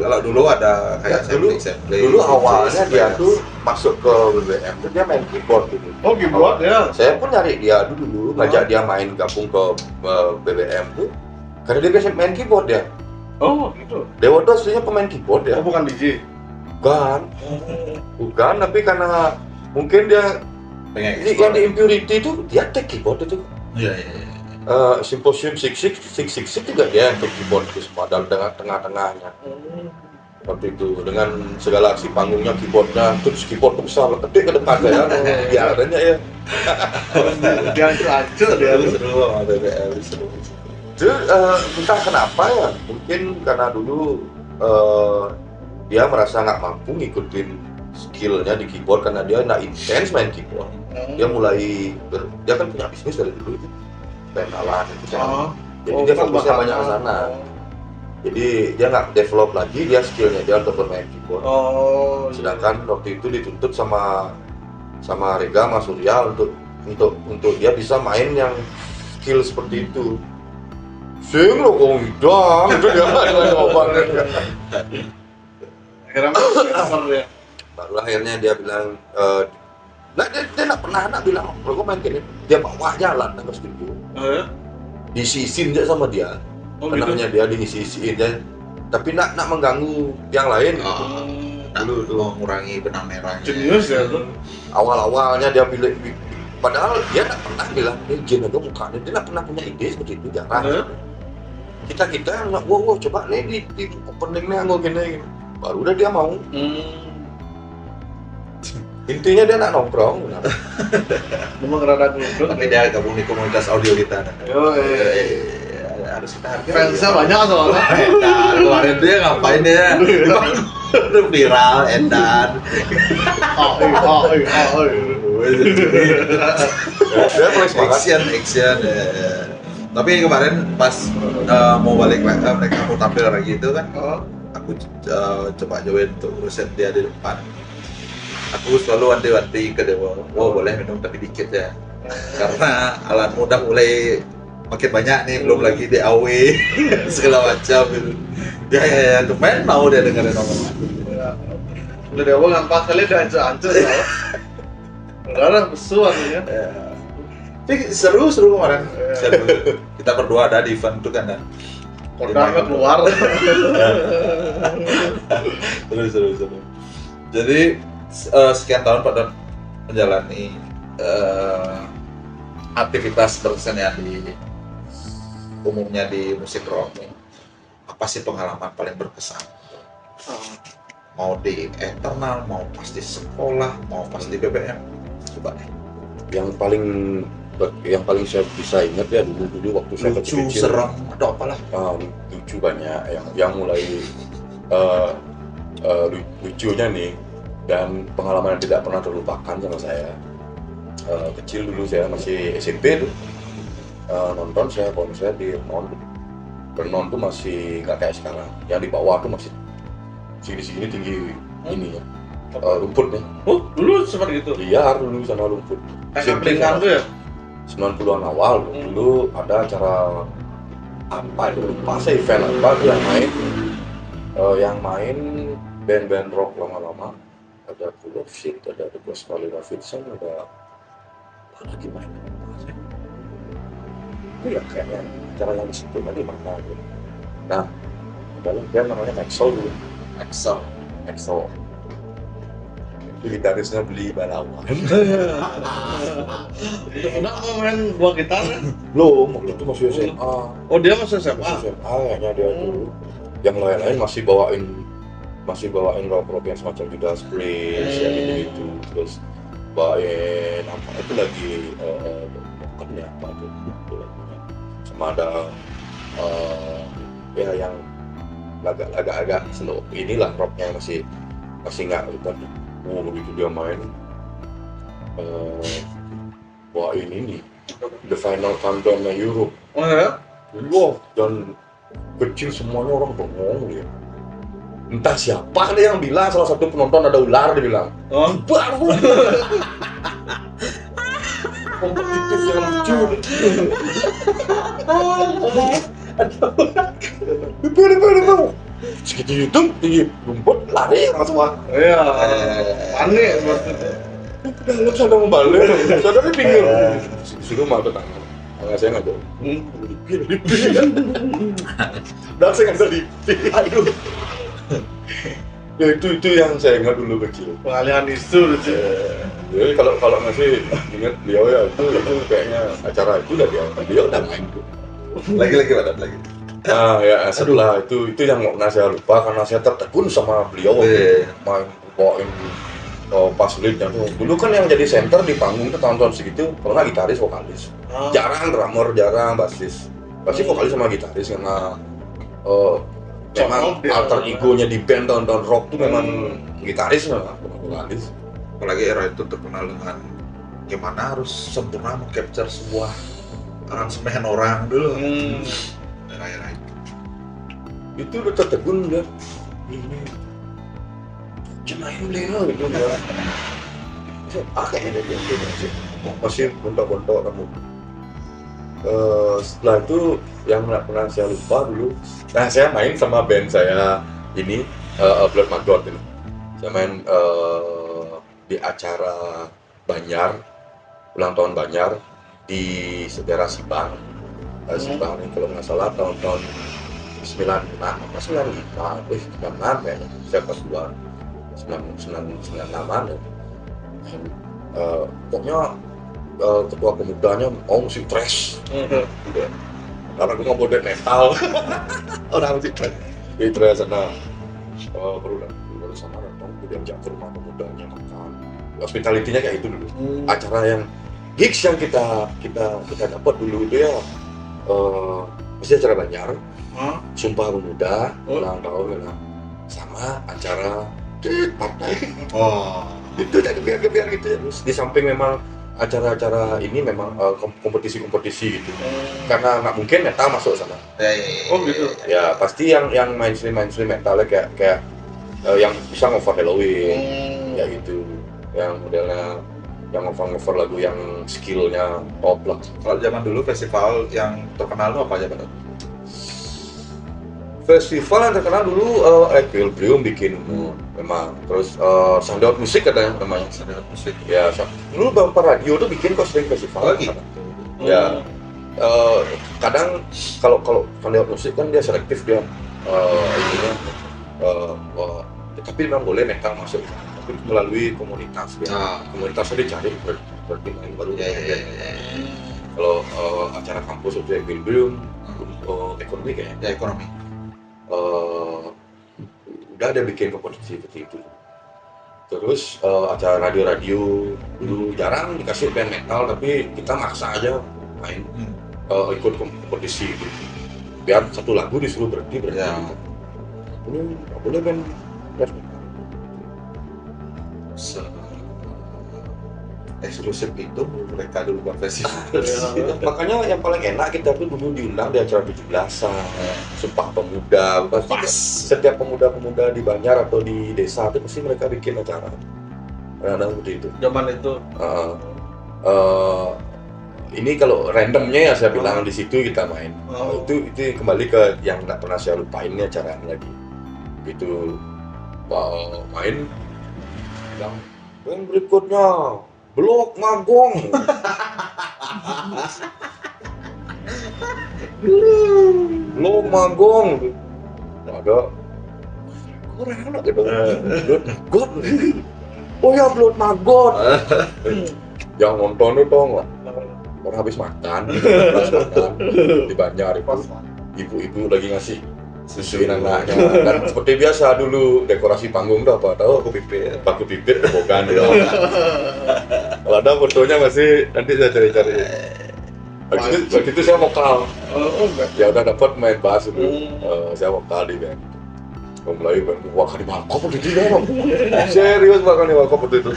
Kalau dulu ada kayak sampling. Dulu awalnya dia tuh masuk ke BBM, tuh dia main keyboard gitu. Oh keyboard ya? Saya pun nyari dia dulu, ngajak dia main gabung ke BBM tuh, karena dia biasa main keyboard ya. Oh gitu. Dewo tuh aslinya pemain keyboard ya. Oh bukan DJ? Bukan, tapi karena mungkin dia ini yang di Impurity itu dia take keyboard itu. Iya. Symposium 666 juga dia take keyboard itu semua dalam tengah-tengahnya. Waktu itu dengan segala aksi panggungnya keyboardnya, terus keyboard besar gede ke depan saya, biaranya ya. Dia hancur dia. Seru sama BBM seru. Itu entah kenapa ya, mungkin karena dulu dia merasa nggak mampu ngikutin skillnya di keyboard karena dia nggak intens main keyboard. Dia mulai dia kan punya bisnis dari dulu itu band alat itu kan. Jadi dia fokusnya banyak ke sana. Jadi dia nggak develop lagi dia skillnya dia untuk bermain keyboard. Sedangkan waktu itu dituntut sama Rega Mas Surya untuk dia bisa main yang skill seperti itu. Sing lo kong dong itu dia ngobrolnya. Akhirnya cover dia. Baru akhirnya dia bilang, dia nggak pernah bilang, kalau gue main gini, dia bawa jalan ke studio, diisiin aja sama dia, tenangnya dia diisiin aja, tapi nak mengganggu yang lain. Dulu mengurangi benang merahnya. Jenius ya tuh. Awalnya dia pilih, padahal dia nggak pernah bilang, Jin aja mukanya, dia nggak pernah punya ide seperti itu, jarang. Kita nggak, wow coba nih di opening nih anggo gini, baru udah dia mau. Intinya dia nak nongkrong. Memang rada gundul. Tapi dia gabung di komunitas audio kita. Harus kita hargai. Fansnya banyak soalnya. Edan, kemarin dia ngapain ya? Viral, Edan. Dia mulai semangat. Action. Tapi kemarin pas mau balik mereka mau tampil lagi itu kan, aku coba join untuk urusan dia di depan. Aku selalu wanti-wanti ke dia, boleh minum tapi dikit ya, karena alat muda mulai makin banyak nih, belum lagi DAW segala macam gitu. Ya, main mau dia dengerin omongan. Udah di awal nampak kali udah ancur-ancur ya. Karena besuan ya. Tapi seru kemarin. Seru. Kita berdua ada di event itu kan. Kodamnya keluar. Seru. Jadi sekian tahun Pak Don menjalani aktivitas berkesenian di umumnya di musik rock. Apa sih pengalaman paling berkesan? Mau di internal, mau pas di sekolah, mau pas di BBM, coba deh. Yang paling saya bisa ingat ya dulu waktu saya Lucu, kecil, serem, ada apalah. lucu banyak yang mulai lucunya nih, dan pengalaman yang tidak pernah terlupakan sama saya. Kecil dulu saya masih SMP tuh, nonton saya konser di Renon tuh masih nggak kayak sekarang, yang di bawah tuh masih sini tinggi ini ya, rumput nih. Oh, dulu seperti itu. Liar dulu sana rumput. Kayak peringkat tuh ya. 90-an awal dulu ada acara apa itu, lupa saya, event apa tuh yang main band-band rock lama-lama. Ada Full of Shit, ada The Ghost Davidson, ada apa lagi main? Itu ya kayaknya acara yang disitu di mana gitu. Nah, dalam band namanya Maxwell dulu. Excel. Gitarisnya beli balawan. Udah mau main buah gitar? Belum, waktu itu masih SMA. Oh, dia masih SMA. Masih SMA kayaknya dia dulu. Yang lain-lain masih bawain rock yang semacam Judas Priest ya gitu. Terus bawain apa itu lagi bukan ya apa itu sama ada ya yang agak slow inilah rocknya masih nggak lupa. Begitu dia main bawain ini The Final Countdown Europe. Oh ya? Wow, dan kecil semuanya orang bengong dia. Entah siapa dia yang bilang, salah satu penonton ada ular, dia bilang. Oh, Baru. Kompetitif yang lucu. Ada. Segitu hitung, tinggi rumput, lari orang semua. iya. Panik maksudnya. Dalam sana mau balik, saudara di pinggir. Disuruh mau ke tangan. Tangan saya nggak jauh. Dan saya nggak lipi. Aduh. Ya itu yang saya ingat dulu kecil. Pengalihan isu sih. Jadi kalau ngasih ingat beliau ya itu kayaknya acara itu udah dia udah main tuh. Lagi lagi. Nah ya setelah itu yang nggak pernah saya lupa karena saya tertegun sama beliau waktu main bawain pas leadnya tuh. Dulu kan yang jadi center di panggung tuh tahun-tahun segitu pernah gitaris vokalis. Jarang drummer, jarang basis. Pasti vokalis sama gitaris karena memang alter egonya di band tahun-tahun rock tuh memang gitaris memang vokalis. Apalagi era itu terkenal dengan gimana harus sempurna mengcapture sebuah aransemen orang dulu. Era-era itu udah tertegun dia. Ini cemain beliau gitu ya. Kayaknya dia masih bontok-bontok kamu. Setelah itu yang nggak pernah saya lupa dulu. Nah saya main sama band saya ini Blood Maggot ini. Saya main di acara Banyar, ulang tahun Banyar di daerah Sibang. Sibang ini kalau nggak salah tahun 96 kayaknya. Saya pas 96-an ya. Pokoknya ketua pemudanya mau musik thrash. Karena aku nggak mau death metal. Orang musik thrash. Di thrash sana baru sama datang diajak ke rumah pemudanya makan. Hospitality-nya kayak itu dulu. Acara yang gigs yang kita dapat dulu itu ya mesti acara Banyar, Sumpah Pemuda, ulang tahun ya, sama acara partai. Oh, Itu udah gebiar gitu ya. Terus di samping memang acara-acara ini memang kompetisi-kompetisi gitu. Karena nggak mungkin metal masuk sana. Oh gitu. Ya pasti yang mainstream metalnya kayak yang bisa cover Halloween, ya gitu. Yang modelnya yang cover lagu yang skillnya top lah. Kalau zaman dulu festival yang terkenal tuh apa aja Pak? Festival yang terkenal dulu Equilibrium bikin memang, terus Sound Musik katanya namanya. Sound Musik. Ya, dulu beberapa radio tuh bikin kok sering festival. Oh, gitu. Ya, kadang kalau Sound Musik kan dia selektif dia ininya, tapi memang boleh metal masuk, tapi melalui komunitas ya. Komunitasnya dicari berarti main baru. Kalau acara kampus itu Equilibrium, ekonomi kayaknya. Ya ekonomi. Udah ada bikin kompetisi seperti itu. Terus acara radio-radio dulu jarang dikasih band metal, tapi kita maksa aja main ikut kompetisi gitu. Biar satu lagu disuruh berhenti. Ya. Ini nggak boleh band metal. Eksklusif itu mereka dulu buat festival. Makanya yang paling enak kita tuh dulu diundang di acara 17-an, Sumpah Pemuda. Pasti setiap pemuda-pemuda di Banjar atau di desa itu pasti mereka bikin acara. Kadang-kadang seperti itu. Zaman itu. Ini kalau randomnya ya saya bilang di situ kita main. Itu kembali ke yang nggak pernah saya lupain nih acara lagi. Itu main yang berikutnya Blok Magong. Blok Magong. Ada kurang anak gitu. Blood Magot. Oh ya Blood Magot. Yang nonton itu nggak? Orang habis makan di Banjar itu. Ibu-ibu lagi ngasih susuin anaknya. Dan seperti biasa dulu dekorasi panggung tuh apa tahu paku bibir tebogan gitu. Kalau ada fotonya masih nanti saya cari-cari. Waktu itu saya vokal. Ya udah dapat main bass itu. Saya vokal di band. Mulai band wah di balkon waktu itu ya. Serius bahkan di balkon waktu itu.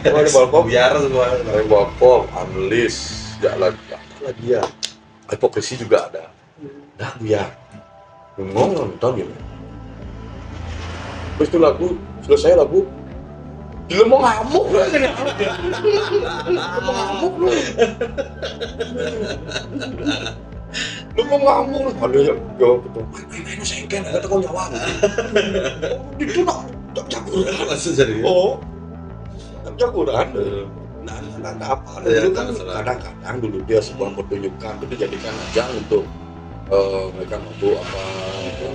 Wah di balkon biar semua. Di balkon, analis, jalan apa lagi ya. Hipokrisi juga ada. Dah biar nonton gitu. Terus itu lagu selesai lagu gila mau ngamuk lah kan. Mau ngamuk lu. Lu mau ngamuk. Ada yang jawab itu. Main sengken kata kau jawab. Itu nak jagoan Langsung jadi. Oh. Jagoan. Nah, apa? Dulu kan kadang-kadang dulu dia sebuah pertunjukan itu dijadikan ajang untuk mereka mampu apa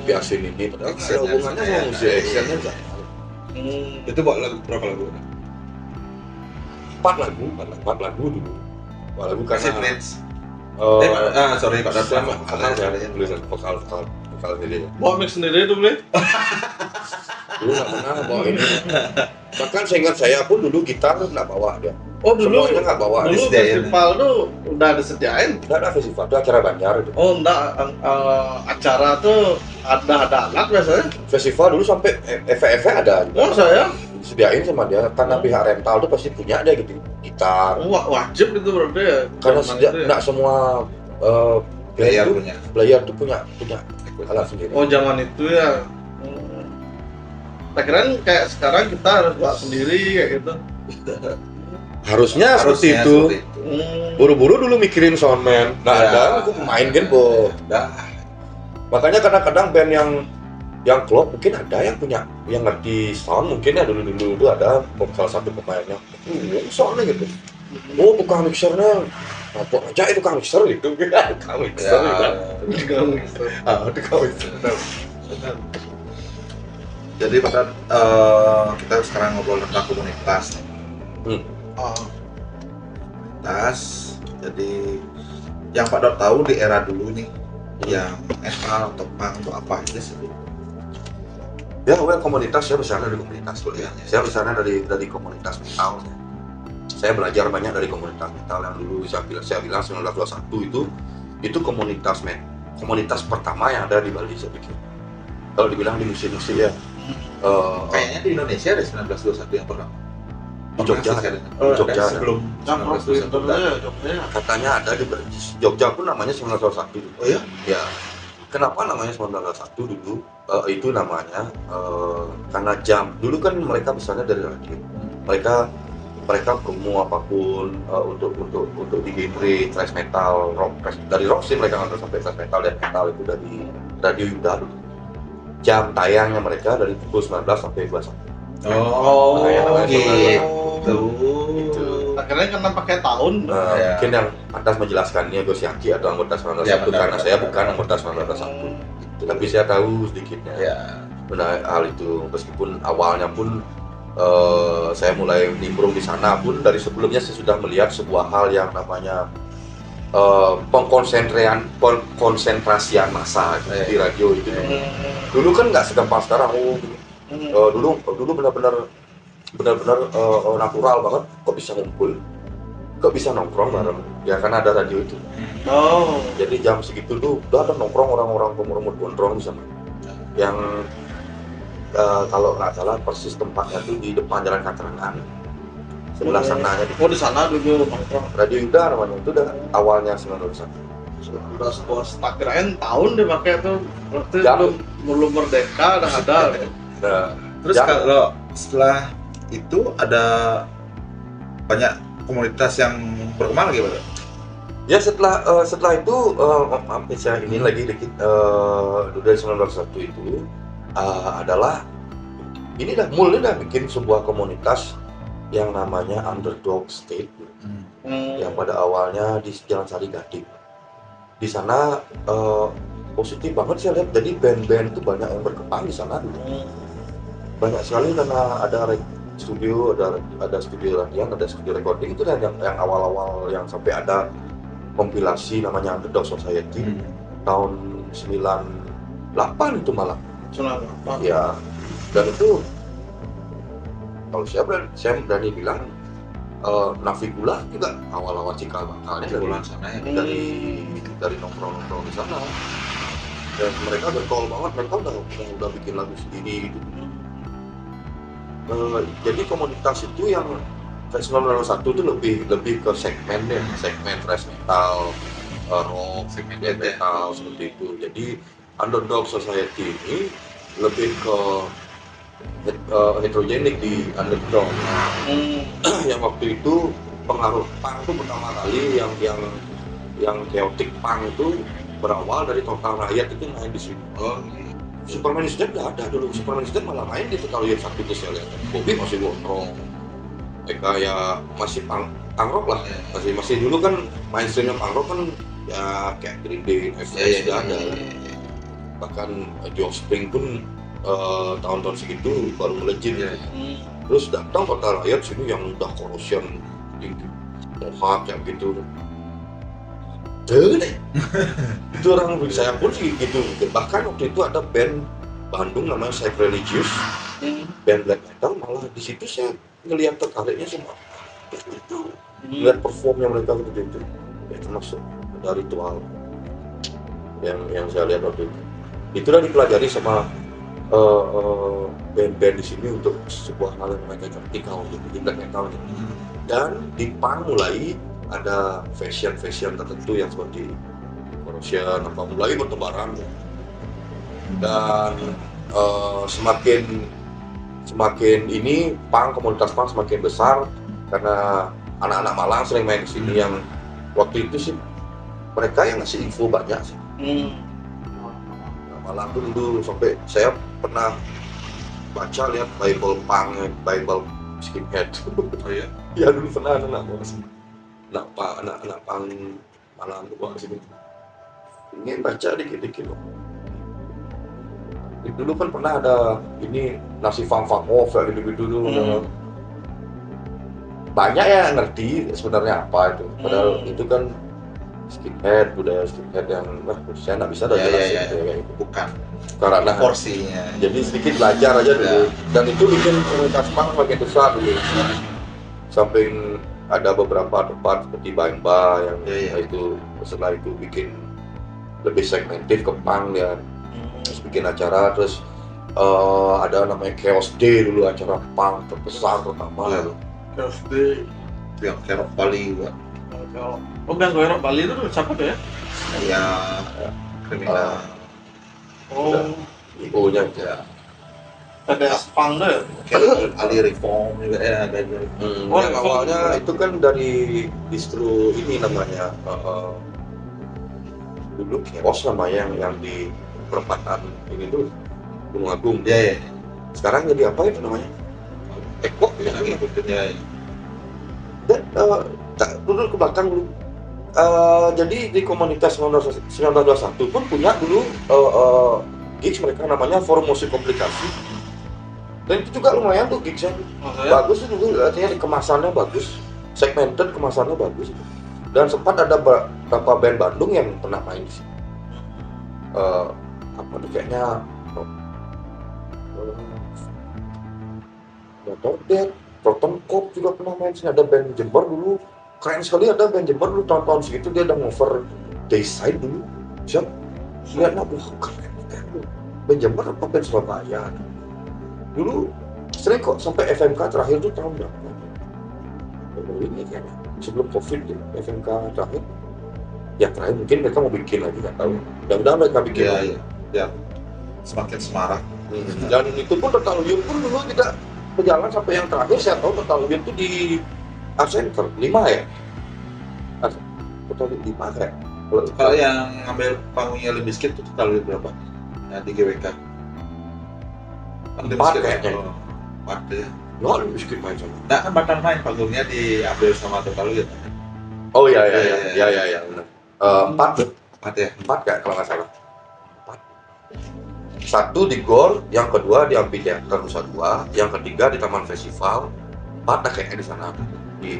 biasin ini, padahal nggak ada hubungannya sama musik actionnya. Itu buat lagu berapa lagu? 4 lagu dulu. 4 lagu Kasih karena Prince. sorry Pak Darsan, vokal sendiri. Bawa mic sendiri tuh beli. Dulu nggak pernah bawa ini. Bahkan seingat saya pun dulu gitar nggak bawa dia. Oh dulu. Semuanya nggak bawa. Dulu festival tuh udah disediain. Nggak ada festival, itu acara Banjar itu. Oh enggak, acara tuh ada alat biasanya. Festival dulu sampai efek ada. Oh saya. Disediain sama dia, karena pihak rental tuh pasti punya dia gitu gitar. Wajib itu berarti ya. Karena nggak semua player tuh punya alat sendiri. Oh zaman itu ya. Tak kira kayak sekarang kita harus buat sendiri kayak gitu. Harusnya seperti itu. Buru-buru dulu mikirin soundman. Nah ada, aku pemain kan makanya kadang-kadang band yang klop mungkin ada yang punya, yang ngerti sound mungkin ya dulu itu ada salah satu pemainnya. Soundnya gitu. Oh tukang mixernya. Apa aja itu tukang mixer gitu. Tukang mixer. Tukang mixer. Jadi pada kita sekarang ngobrol tentang komunitas. Komunitas. Jadi yang Pak Dot tahu di era dulu nih, yang metal atau punk atau apa aja sih? Ya, komunitas saya besarnya dari komunitas kuliahnya. Saya besarnya dari komunitas metal. Saya belajar banyak dari komunitas metal yang dulu saya bilang 1921 itu komunitas pertama yang ada di Bali saya pikir. Kalau dibilang di musik ya. Kayaknya di Indonesia ada 1921 yang pertama. Di Jogja ada. Oh, Jogja ada. sebelum jam rock di Indonesia Jogja. Katanya ada di Jogja pun namanya 901 dulu. Oh ya? Ya. Kenapa namanya 901 dulu? Itu namanya karena jam. Dulu kan mereka misalnya dari radio. Mereka promo apapun untuk di genre thrash metal, rock. Dari rock sih mereka nggak sampai thrash metal dan metal itu dari Radio Yuda dulu. Jam tayangnya mereka dari pukul 19 sampai 21. Oh, gitu. Akhirnya karena pakai tahun. Ya. Mungkin yang atas menjelaskannya Gus Yaki atau anggota 901 Ya, benar, karena benar, saya benar. bukan anggota 901. Tapi saya tahu sedikitnya. Ya. Benar hal itu, meskipun awalnya pun saya mulai nimbrung di sana pun dari sebelumnya saya sudah melihat sebuah hal yang namanya konsentrasian massa di radio itu. Dulu kan nggak segampang sekarang. Dulu benar-benar natural banget. Kok bisa ngumpul? Kok bisa nongkrong bareng? Ya karena ada radio itu. Oh. Jadi jam segitu tuh udah ada nongkrong orang-orang pemurmut gondrong di sana. Yang kalau nggak salah persis tempatnya tuh di depan Jalan Katerangan. Sebelah sananya di Oh di sana dulu nongkrong. Radio Yuda namanya itu udah awalnya 901. Udah bos tak kirain tahun dia pakai tuh. Berarti Jam. belum merdeka udah ada. Nah, Terus jam. kalau setelah itu ada banyak komunitas yang berkembang lagi, Pak? Ya setelah itu maaf saya ini lagi dikit dari 901 itu adalah ini mulai bikin sebuah komunitas yang namanya Underdog State yang pada awalnya di Jalan Sari Gading. Di sana positif banget saya lihat, jadi band-band itu banyak yang berkembang di sana dulu. Banyak sekali karena ada studio, ada studio latihan, ada studio recording itu yang awal-awal yang sampai ada kompilasi namanya Underdog Society tahun 98 itu malah. Ya, dan itu kalau saya berani bilang Navigula juga awal-awal cikal bakalnya dari nongkrong di sana. Dan mereka berkol banget, mereka udah bikin lagu sendiri gitu. Jadi komunitas itu yang Thrash 901 itu lebih ke segmen thrash metal, rock, segmen metal seperti itu. Jadi Underdog Society ini lebih ke heterogenik di underground. Yang waktu itu pengaruh punk itu pertama kali yang chaotic punk itu berawal dari Total Riot itu main di sini. Superman is Dead nggak ada dulu. Superman is Dead malah main di Total Riot satu itu saya lihat. Bobby masih gondrong. Kayak masih punk rock lah. Masih dulu kan mainstreamnya punk rock kan ya kayak Green Day, FX sudah ada. Bahkan The Offspring pun tahun-tahun segitu baru melejit ya. Terus datang Total Riot sini yang udah corrosion tinggi, mohak kayak gitu. Deh, itu orang saya pun sih gitu. Bahkan waktu itu ada band Bandung namanya Sacrilegious, band black metal, malah di situ saya ngelihat tertariknya semua. Itu ngeliat performnya mereka gitu, ya termasuk dari ritual yang saya lihat waktu itu. Itulah dipelajari sama band-band di sini untuk sebuah hal yang mereka vertikal gitu, di black metal gitu. Dan di punk mulai ada fashion tertentu yang seperti corrosion apa mulai bertebaran, dan semakin ini komunitas punk semakin besar karena anak-anak Malang sering main di sini yang waktu itu sih mereka yang ngasih info banyak sih. Malang tuh dulu sampai saya pernah baca lihat Bible punk, Bible skinhead. Oh iya? Ya dulu pernah anak punk Malang tuh bawa sini. Ingin baca dikit-dikit loh. Dulu kan pernah ada ini nasi Fangfangov kayak gitu-gitu dulu. Banyak ya ngerti sebenarnya apa itu. Padahal itu kan skinhead, budaya skinhead yang saya nggak bisa jelasin kayak gitu. Bukan Karena porsinya. jadi sedikit belajar aja dulu. Dan itu bikin komunitas punk makin besar dulu. Samping ada beberapa tempat seperti Bangba yang itu setelah itu bikin lebih segmentif ke punk ya. Terus bikin acara, terus ada namanya Chaos Day dulu, acara punk terbesar pertama KFD. yang kerok Bali juga Oh, Gang Koerok Bali itu siapa tuh ya? ya kriminal Oh, IO-nya ya ada Spang tuh ya? kayak Ali Reform juga ya ada juga. Oh, yang awalnya itu kan dari distro ini namanya dulu Chaos namanya yang di perempatan ini tuh Gunung Agung. Ya ya Sekarang jadi apa itu namanya? Eko ya ngikutin ya dan dulu ke belakang dulu. Jadi di komunitas 1921 pun punya dulu gigs mereka namanya Forum Musik Komplikasi. Dan itu juga lumayan tuh gigsnya. Bagus itu juga, artinya kemasannya bagus, segmented kemasannya bagus. Dan sempat ada beberapa band Bandung yang pernah main di sini. Apa tuh kayaknya Motorhead, Proton Cop juga pernah main sini. Ada band Jember dulu, keren sekali ada band Jember dulu tahun-tahun segitu dia udah ngover Dayside dulu. Siap, lihatlah keren dulu. Band Jember apa band Surabaya? Dulu sering kok sampai FMK terakhir tuh tahun berapa? Ini kayaknya sebelum COVID tuh FMK terakhir. Ya terakhir mungkin mereka mau bikin lagi nggak tahu. Mudah-mudahan mereka bikin. ya lagi. ya semakin semarak Dan itu pun Total Wheel pun dulu tidak berjalan sampai yang terakhir. Saya tahu Total Wheel itu di Art Center 5 ya. Total Wheel 5 kayak. kalau yang ngambil panggungnya Limp Bizkit itu total berapa ya di GWK Limp 4 Bizkit, kayaknya. oh, 4 ya Nggak ada biskuit main sama. nah kan batal main panggungnya diambil sama total gitu Oh iya benar. 4 ya 4 kayak kalau nggak salah. 4. Satu di Gor, yang kedua di Amphitheater Nusa Dua, yang ketiga di Taman Festival, 4 kayaknya di sana di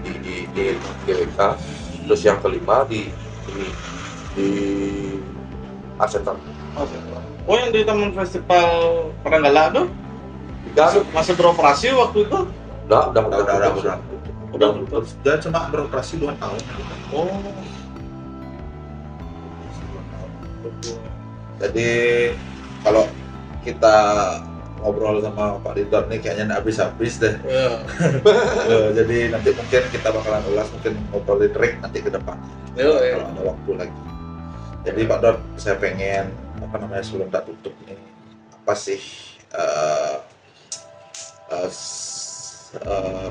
GWK, terus yang kelima di Art Center. Oh, yang di Taman Festival Paranggala tuh masih beroperasi waktu itu? Udah. dan cuma beroperasi 2 tahun Oh, jadi kalau kita ngobrol sama Pak Ridwan nih kayaknya nggak habis-habis deh iya. jadi nanti mungkin kita bakalan ulas mungkin ngobrolin Rick nanti ke depan Iya. kalau ada waktu lagi. Jadi Pak Dot, saya pengen sebelum tak tutup nih apa sih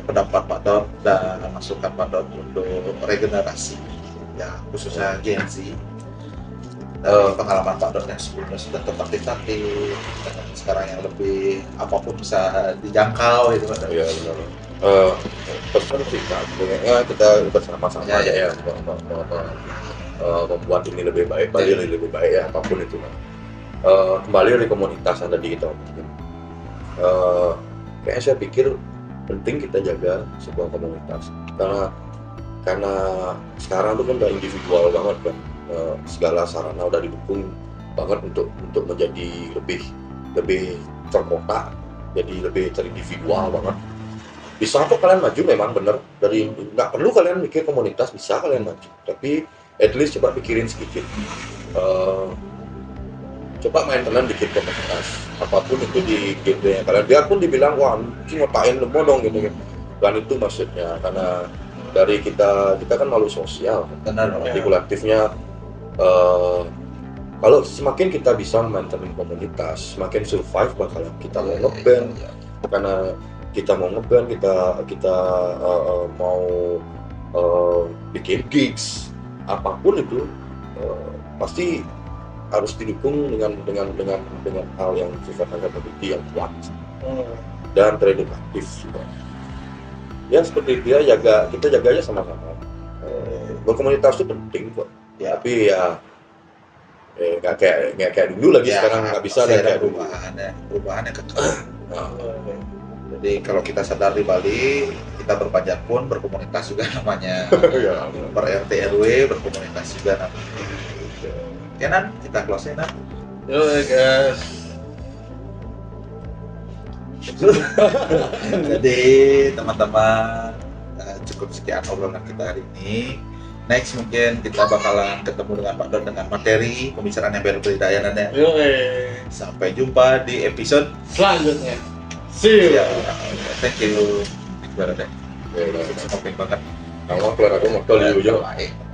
pendapat Pak Dot dan masukan Pak Dot untuk regenerasi ya khususnya Gen Z. Pengalaman Pak Dot yang sebelumnya sudah tertatih-tatih dan sekarang yang lebih apapun bisa dijangkau gitu Pak Dot. Iya benar. Pesan sih kayaknya kita bersama-sama aja ya membuat ini lebih baik, Bali lebih baik ya apapun itu. Kembali dari komunitas yang tadi kita omongin. Kayaknya saya pikir penting kita jaga sebuah komunitas karena sekarang itu kan udah individual banget kan. Segala sarana udah didukung banget untuk menjadi lebih terkotak, jadi lebih terindividual banget. Bisa kok kalian maju memang bener, dari nggak perlu kalian mikir komunitas, bisa kalian maju, tapi at least coba pikirin sedikit, coba maintenance bikin komunitas apapun itu di genre kalian, biarpun dibilang wah ini ngapain lu bodong gitu kan, itu maksudnya karena dari kita kan makhluk sosial, Benar, artikulatifnya. Kalau semakin kita bisa maintain komunitas, semakin survive bakalan kita mau ngeband, karena kita mau ngeband, kita mau bikin gigs, apapun itu pasti harus didukung dengan hal yang sifatnya community yang kuat dan teredukatif juga. Ya seperti itu ya, kita jaga aja sama-sama. Berkomunitas itu penting kok. Ya. Tapi ya nggak kayak dulu lagi, sekarang nggak bisa ada kayak dulu. perubahannya kecil. Jadi kalau kita sadar di Bali, kita berpajak pun berkomunitas juga namanya. Ya, Per RT RW berkomunitas juga namanya. Ya Nan, kita close Nan. Yo guys. Jadi teman-teman, cukup sekian obrolan kita hari ini. Next mungkin kita bakalan ketemu dengan Pak Don dengan materi pembicaraan yang berbeda ya Nan ya. Yo. Sampai jumpa di episode Selanjutnya. See you. ya. Thank you. Thank you. Ya udah. Oke banget. Kamu keluar aku modal di ujung. Baik.